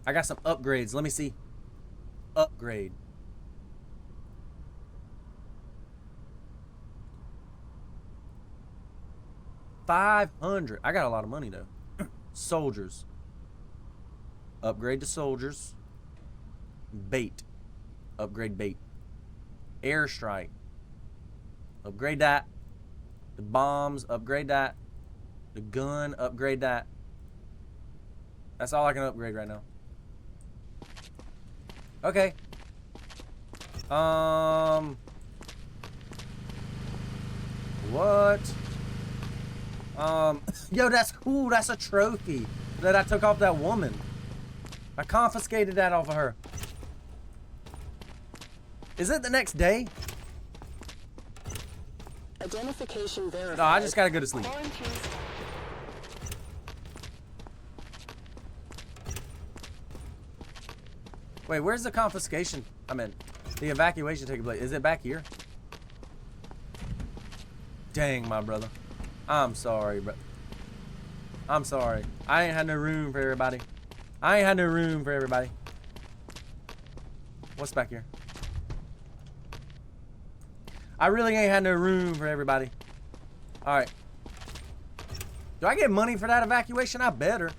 I got some upgrades. Let me see. Upgrade. $500. I got a lot of money though. Soldiers. Upgrade to soldiers. Bait. Upgrade bait. Airstrike. Upgrade that. The bombs. Upgrade that. The gun. Upgrade that. That's all I can upgrade right now. Okay. What? Yo, that's cool. That's a trophy that I took off that woman. I confiscated that off of her. Is it the next day? Identification verified. No, I just gotta go to sleep. Wait, where's the confiscation? I mean, the evacuation taking place. Is it back here? Dang, my brother. I'm sorry, bro. I'm sorry. I ain't had no room for everybody. I ain't had no room for everybody. What's back here? I really ain't had no room for everybody. Alright. Do I get money for that evacuation? I better.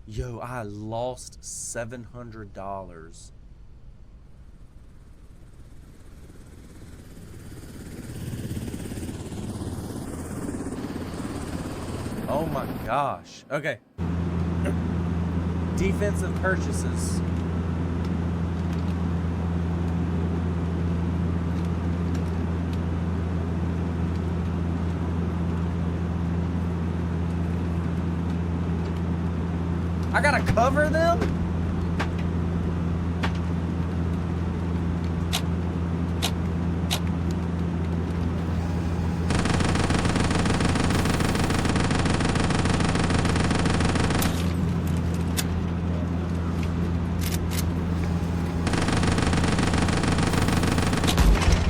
Yo, I lost $700. Oh my gosh. Okay. Defensive purchases. I gotta cover them?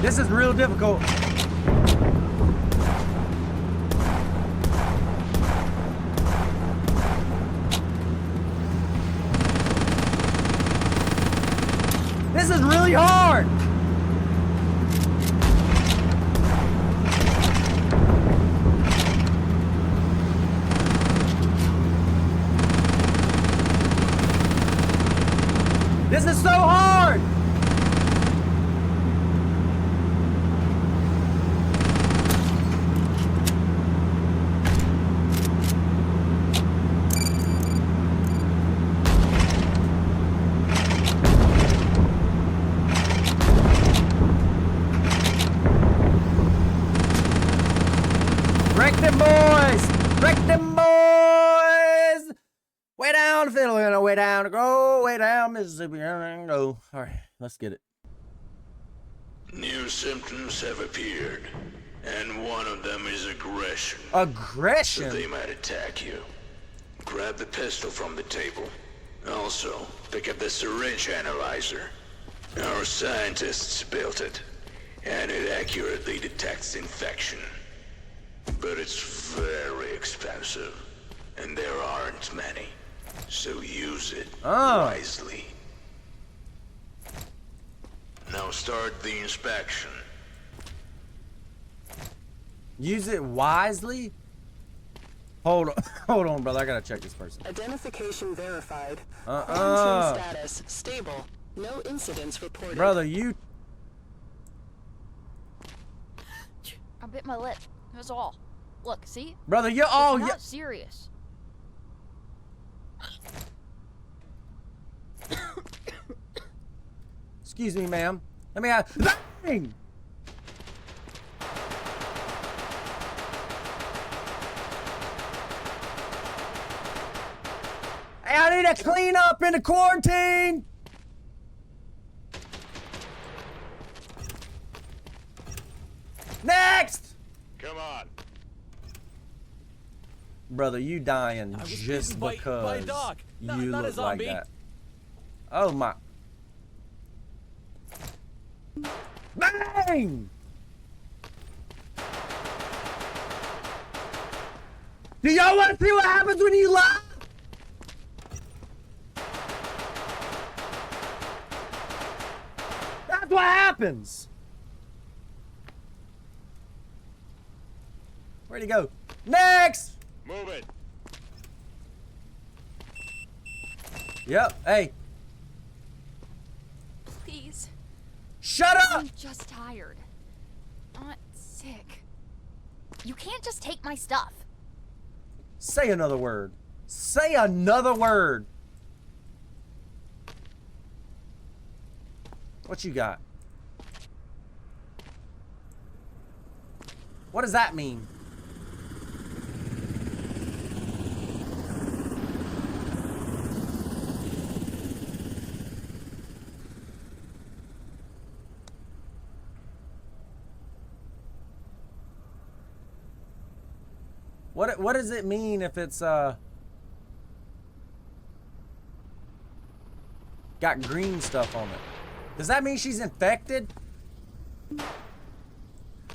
This is real difficult. This is really hard. This is so hard. Wreck them boys! Wreck them boys! Way down, fiddle, way down to go, way down, Mississippi, and go. All right, let's get it. New symptoms have appeared, and one of them is aggression. Aggression? So they might attack you. Grab the pistol from the table. Also, pick up the syringe analyzer. Our scientists built it, and it accurately detects infection. But it's very expensive, and there aren't many. So use it wisely. Now start the inspection. Use it wisely? Hold on, brother. I gotta check this person. Identification verified. Quarantine status stable. No incidents reported. Brother, you... I bit my lip. That's all. Look, see? Brother, you're all... It's not serious. Excuse me, ma'am. Let me have... Bang! Hey, I need to clean up in the quarantine! Next! Come on. Brother, you dying I was just bitten by a because dog. you Not a look like zombie. that. Oh my... Bang! Do y'all want to see what happens when you lie? That's what happens. Where'd he go? Next! Move it. Yep, hey. Please. Shut up! I'm just tired. Not sick. You can't just take my stuff. Say another word. Say another word. What you got? What does that mean? What does it mean if it's got green stuff on it? Does that mean she's infected?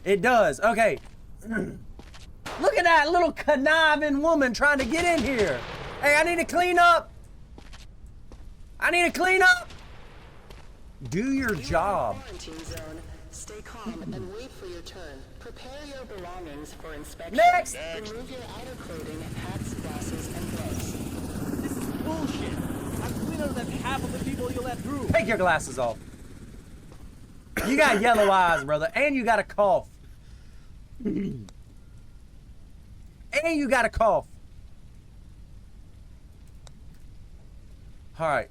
It does. Okay. Look at that little conniving woman trying to get in here. Hey, I need to clean up. I need to clean up. Do your job. Quarantine zone. Stay calm and wait for your turn. Prepare your belongings for inspection. Next. Remove your outer clothing, hats, glasses, and gloves. This is bullshit. I'm cleaner than half of the people you let through. Take your glasses off. You got yellow eyes, brother, and you got a cough. And you got a cough. All right.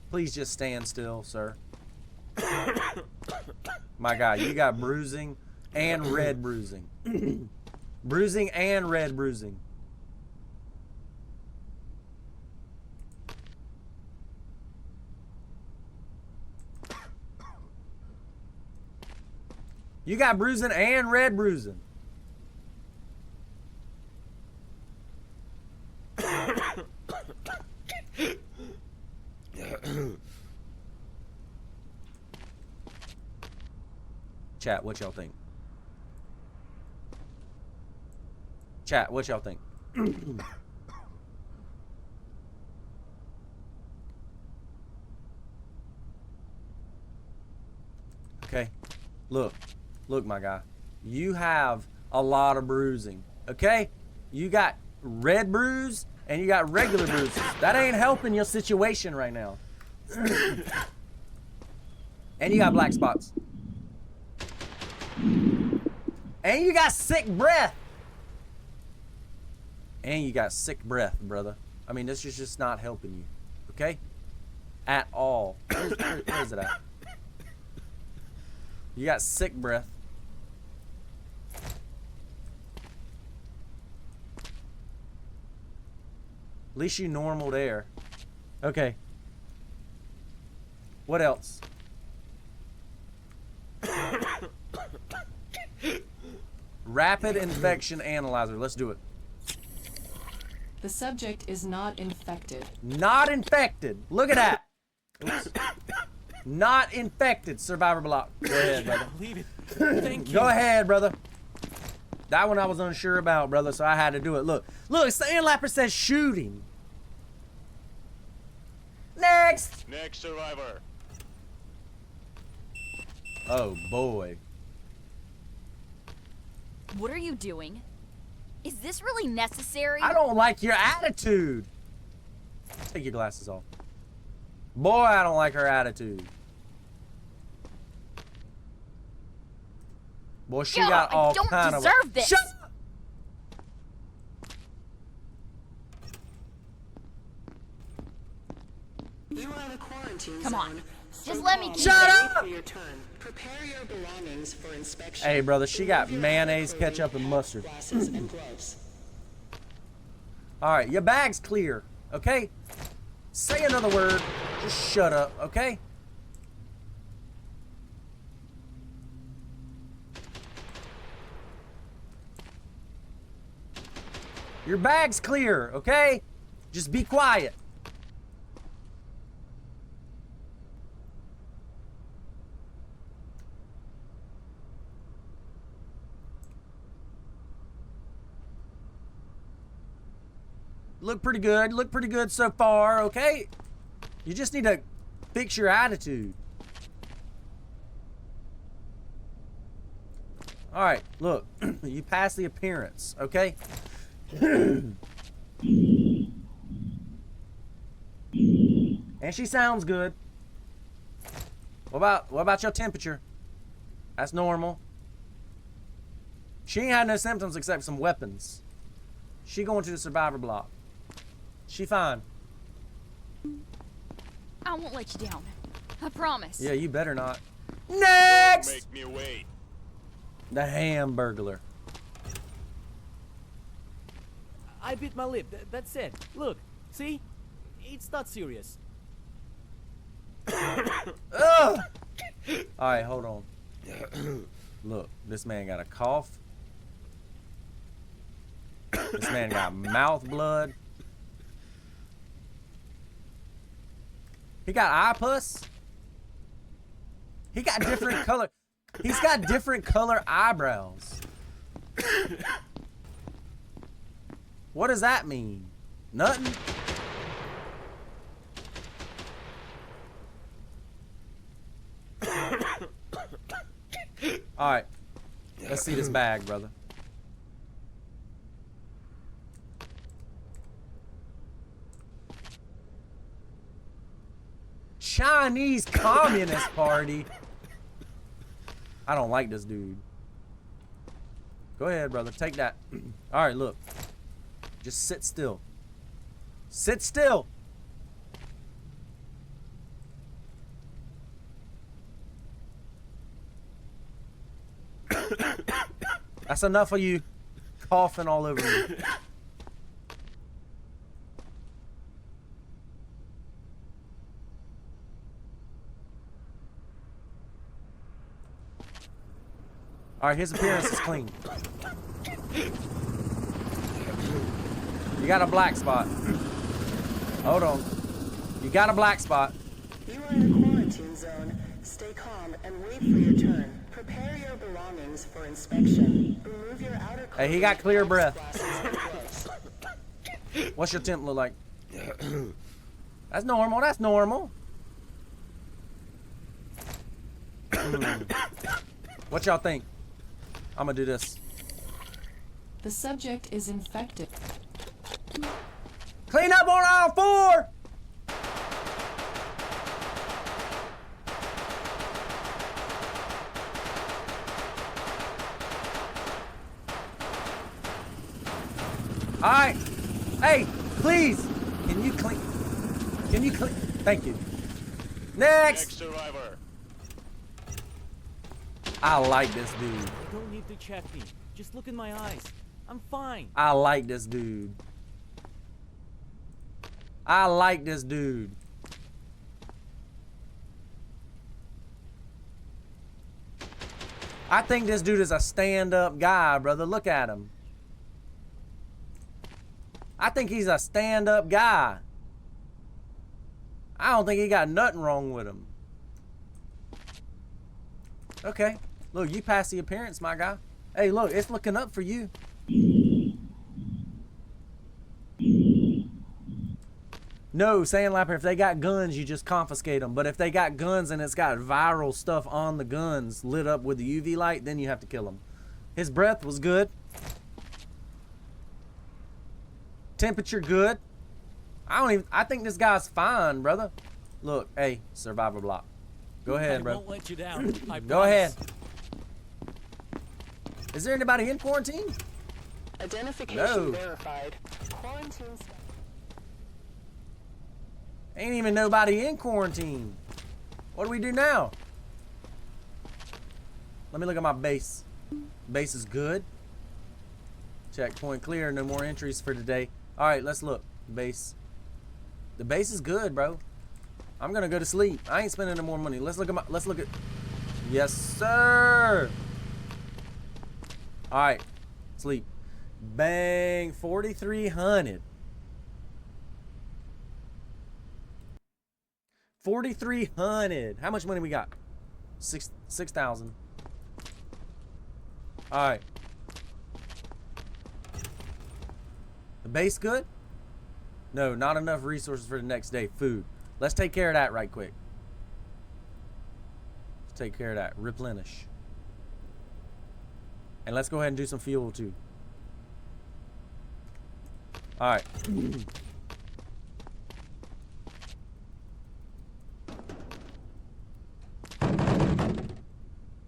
Please just stand still, sir. My guy, you got bruising and red bruising. Bruising and red bruising. You got bruising and red bruising. Chat, what y'all think? Chat, what y'all think? Okay, look, my guy. You have a lot of bruising, okay? You got red bruise and you got regular bruises. That ain't helping your situation right now. And you got black spots. And you got sick breath. And you got sick breath, brother. I mean, this is just not helping you, okay? At all. Where is it at? You got sick breath. At least you normaled air. Okay. What else? Rapid infection analyzer. Let's do it. The subject is not infected. Not infected. Look at that. Oops. Not infected. Survivor block. Go ahead, brother. Believe it. Thank you. Go ahead, brother. That one I was unsure about, brother, so I had to do it. Look, Sandlapper says shooting. Next. Next survivor. Oh boy. What are you doing? Is this really necessary? I don't like your attitude. Take your glasses off. Boy, I don't like her attitude. Boy, she Yeah, got all I don't kind of. deserve this. Shut up! You are in a quarantine Come on. zone. Just let me keep Shut it. up! For your turn. Prepare your belongings for inspection. Hey, brother, she got Remove your mayonnaise, clothing, ketchup, and hat, mustard. Glasses and gloves. All right, your bag's clear, okay? Say another word. Just shut up, okay? Your bag's clear, okay? Just be quiet. Look pretty good. Look pretty good so far, okay? You just need to fix your attitude. All right, look. You passed the appearance, okay? And she sounds good. What about your temperature? That's normal. She ain't had no symptoms except some weapons. She going to the survivor block. She fine. I won't let you down. I promise. Yeah, you better not. Next! Make me wait. The Hamburglar. I bit my lip. That's it. Look, see? It's not serious. Ugh! Alright, hold on. Look, this man got a cough. This man got mouth blood. He got eye pus. He got different color. He's got different color eyebrows. What does that mean? Nothing. All right. Let's see this bag, brother. Chinese Communist Party. I don't like this dude. Go ahead, brother. Take that. All right, look. Just sit still. Sit still. That's enough of you coughing all over me. All right, his appearance is clean. You got a black spot. Hold on. You got a black spot. You are in a quarantine zone. Stay calm and wait for your turn. Prepare your belongings for inspection. Remove your outer Hey, he clothing, got clear hats, breath. glasses, and gloves. What's your temp look like? That's normal. That's normal. What y'all think? I'm gonna do this. The subject is infected. Clean up on aisle 4! Alright. Hey, please. Can you clean? Thank you. Next! survivor. I like this dude. You don't need to check me. Just look in my eyes. I'm fine. I like this dude. I like this dude. I think this dude is a stand-up guy, brother. Look at him. I think he's a stand-up guy. I don't think he got nothing wrong with him. Okay. Look, you passed the appearance, my guy. Hey, look, it's looking up for you. No, Sandlapper, if they got guns, you just confiscate them. But if they got guns and it's got viral stuff on the guns lit up with the UV light, then you have to kill them. His breath was good. Temperature good. I think this guy's fine, brother. Look, hey, survivor block. Go ahead, I bro. won't let you down. I Go ahead. promise. Is there anybody in quarantine? Identification No. verified. Quarantine status. Ain't even nobody in quarantine. What do we do now? Let me look at my base. Base is good. Checkpoint clear. No more entries for today. All right, let's look. Base. The base is good, bro. I'm gonna go to sleep. I ain't spending no more money. Let's look at. Yes, sir. All right, sleep. Bang, 4,300. 4,300. How much money we got? 6,000. All right. The base good? No, not enough resources for the next day. Food. Let's take care of that right quick. Let's take care of that. Replenish. And let's go ahead and do some fuel too. All right.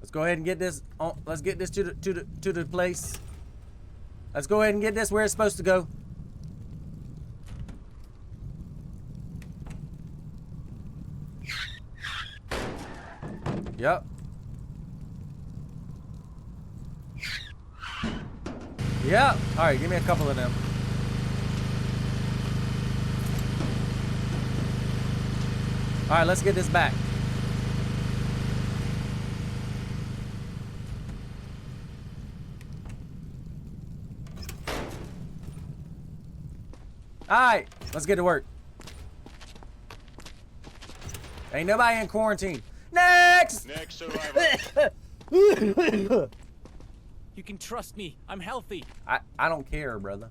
Let's go ahead and get this on. Let's get this to the place. Let's go ahead and get this where it's supposed to go. Yep. Yep. All right, give me a couple of them. All right, let's get this back. All right, let's get to work. Ain't nobody in quarantine. Next! Next survivor. You can trust me. I'm healthy. I don't care, brother.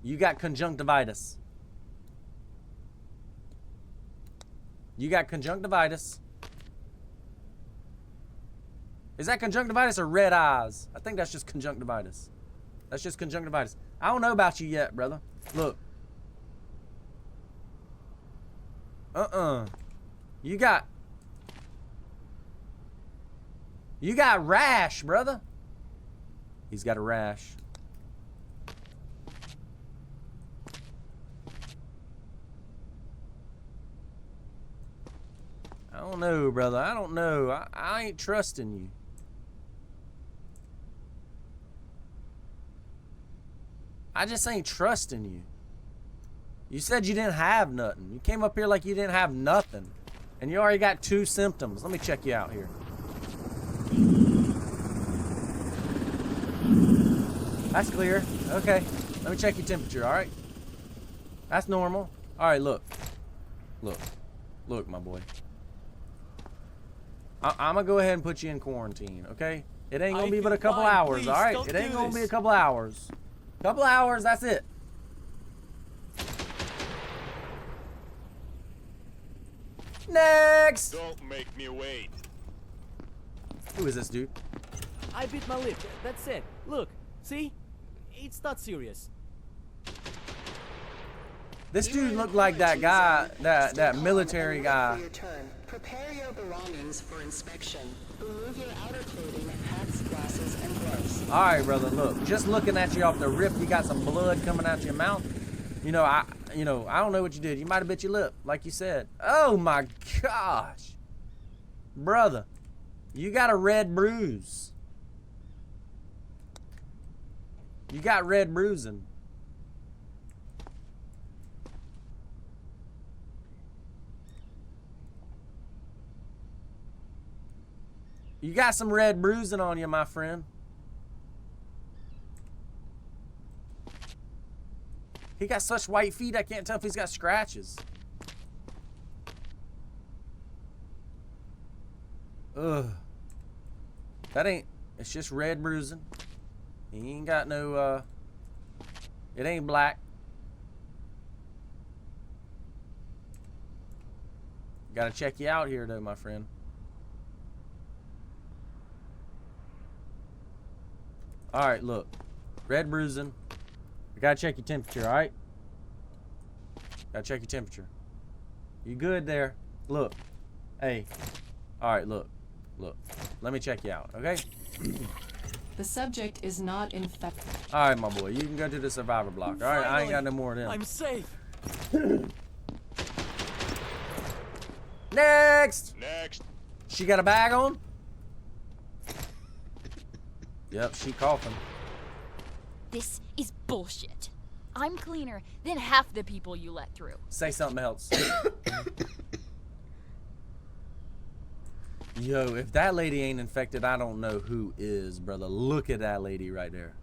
You got conjunctivitis. You got conjunctivitis. Is that conjunctivitis or red eyes? I think that's just conjunctivitis. That's just conjunctivitis. I don't know about you yet, brother. Look. You got rash, brother. He's got a rash. I don't know, brother. I don't know. I ain't trusting you. I just ain't trusting you. You said you didn't have nothing. You came up here like you didn't have nothing. And you already got 2 symptoms. Let me check you out here. That's clear. Okay. Let me check your temperature, all right? That's normal. All right, look. Look. Look, my boy. I'm gonna go ahead and put you in quarantine, okay? It ain't gonna be but a couple fine. hours, Please, all right? don't It ain't do gonna be a this. couple hours. Couple hours, that's it. Next! Don't make me wait. Who is this dude? I bit my lip. That's it. Look, see? It's not serious. This dude looked like that guy, that military guy. For your turn. Prepare your belongings for inspection. Remove your outer clothing, hats, glasses, and gloves. All right, brother. Look, just looking at you off the rip, you got some blood coming out your mouth. I don't know what you did. You might have bit your lip, like you said. Oh my gosh, brother, you got a red bruise. You got red bruising. You got some red bruising on you, my friend. He got such white feet, I can't tell if he's got scratches. Ugh. That ain't, it's just red bruising. He ain't got no, it ain't black. Gotta check you out here though, my friend. All right, look, red bruising. I gotta check your temperature, all right? Gotta check your temperature. You good there? Look, hey, all right, look. Let me check you out, okay? The subject is not infected. All right, my boy, you can go to the survivor block. All right, I ain't got no more of them. I'm safe. Next. Next. She got a bag on? Yep, she coughing. This is bullshit. I'm cleaner than half the people you let through. Say something else. Yo, if that lady ain't infected, I don't know who is, brother. Look at that lady right there.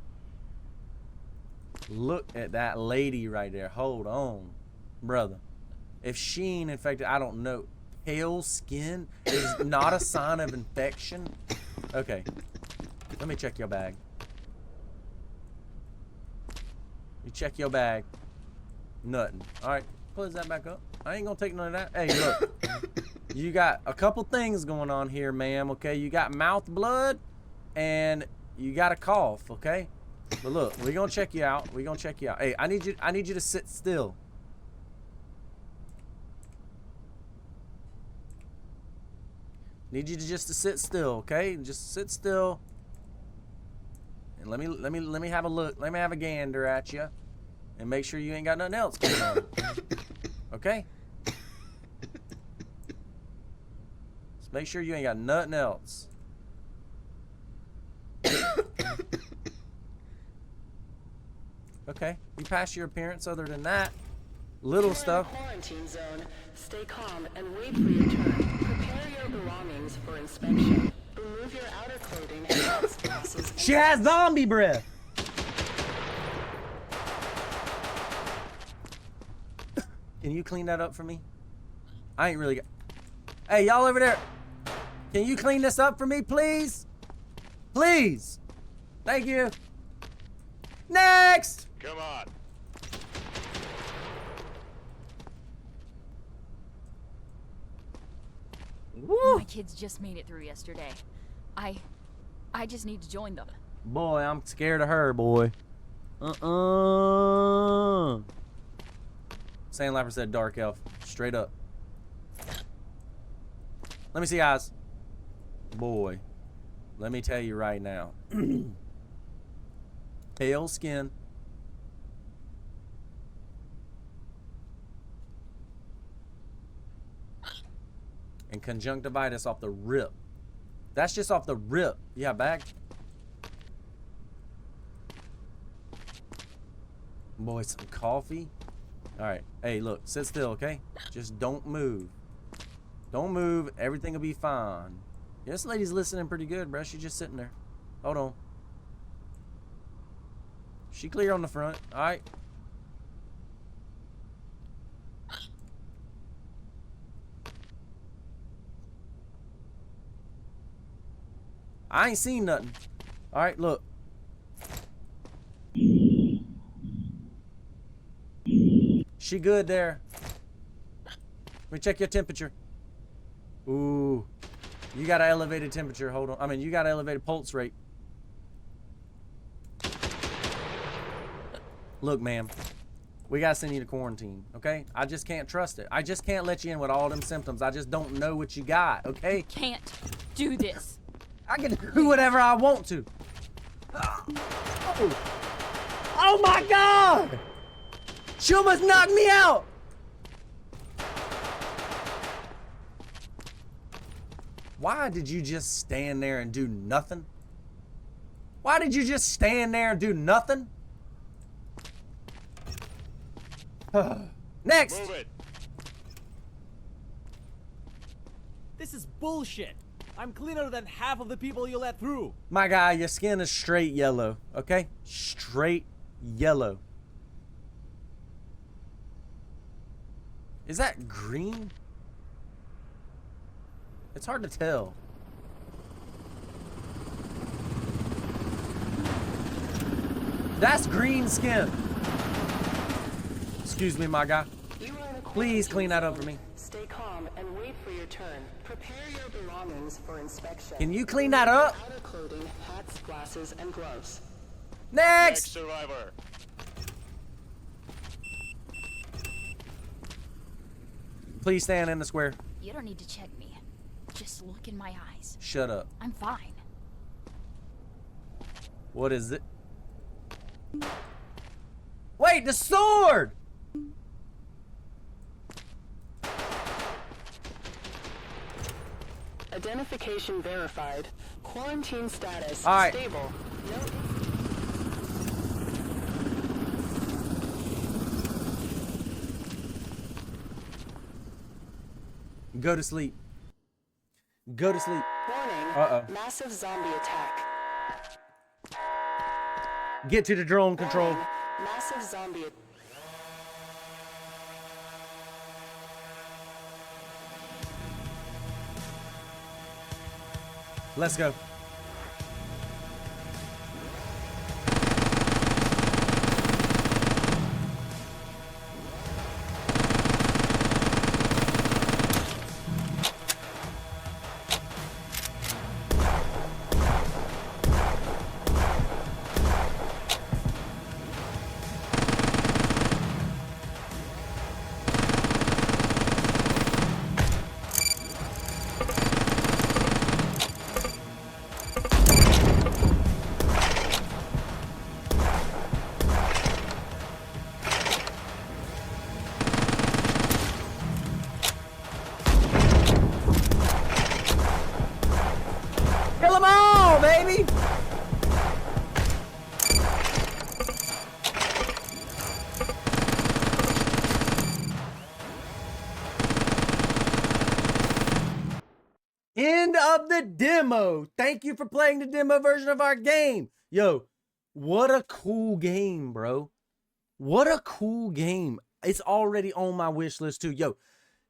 Look at that lady right there. Hold on, brother. If she ain't infected, I don't know. Pale skin is not a sign of infection. Okay, let me check your bag. You check your bag. Nothing. All right, close that back up. I ain't gonna take none of that. Hey, look. You got a couple things going on here, ma'am, okay? You got mouth blood and you got a cough, okay? But look, we're gonna check you out. We're gonna check you out. Hey, I need you to sit still. Need you to just to sit still, okay? Just sit still. And let me have a look. Let me have a gander at you. And make sure you ain't got nothing else going on. Okay? Make sure you ain't got nothing else. Okay, you passed your appearance other than that. Little stuff. You're in a quarantine zone. Stay calm and wait for your turn. Prepare your belongings for inspection. Remove your outer clothing, hats, glasses, and She has zombie breath. Can you clean that up for me? I ain't really got... Hey, y'all over there. Can you clean this up for me, please? Please. Thank you. Next. Come on. Woo. My kids just made it through yesterday. I just need to join them. Boy, I'm scared of her, boy. Sandlapper said dark elf. Straight up. Let me see, guys. Boy, let me tell you right now. Pale skin. And conjunctivitis off the rip. That's just off the rip. Yeah, bag. Boy, some coffee. All right. Hey, look, sit still, okay? Just don't move. Don't move. Everything will be fine. Yeah, this lady's listening pretty good, bro. She's just sitting there. Hold on. She clear on the front. All right. I ain't seen nothing. All right, look. She good there. Let me check your temperature. Ooh. You got an elevated temperature. Hold on. I mean, you got an elevated pulse rate. Look, ma'am. We gotta send you to quarantine, okay? I just can't trust it. I just can't let you in with all them symptoms. I just don't know what you got, okay? You can't do this. I can do whatever I want to. Oh my God! She almost knocked me out! Why did you just stand there and do nothing? Why did you just stand there and do nothing? Next! Move it. This is bullshit. I'm cleaner than half of the people you let through. My guy, your skin is straight yellow, okay? Straight yellow. Is that green? It's hard to tell. That's green skin. Excuse me, my guy. You are in a Please clean that up for me. Stay calm and wait for your turn. Prepare your belongings for inspection. Can you clean that up? Outer clothing, hats, glasses, and gloves. Next! survivor. Please stand in the square. You don't need to check me. Just look in my eyes. Shut up. I'm fine. What is it? Wait, the sword! Identification verified. Quarantine status All right. stable. No. Go to sleep. Go to sleep. Warning. Uh-oh. Massive zombie attack. Get to the drone control. Warning, massive zombie. Let's go. Kill them all, baby! End of the demo. Thank you for playing the demo version of our game. Yo, what a cool game, bro. What a cool game. It's already on my wish list too. Yo,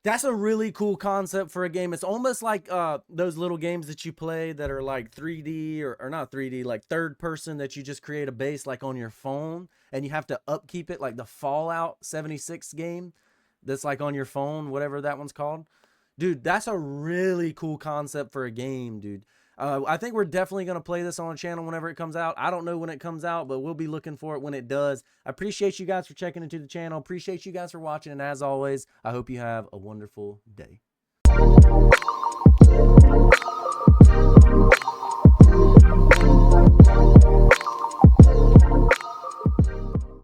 that's a really cool concept for a game. It's almost like those little games that you play that are like 3D or not 3D, like third person, that you just create a base like on your phone and you have to upkeep it, like the Fallout 76 game that's like on your phone, whatever that one's called. Dude, that's a really cool concept for a game, dude. I think we're definitely going to play this on the channel whenever it comes out. I don't know when it comes out, but we'll be looking for it when it does. I appreciate you guys for checking into the channel. Appreciate you guys for watching. And as always, I hope you have a wonderful day.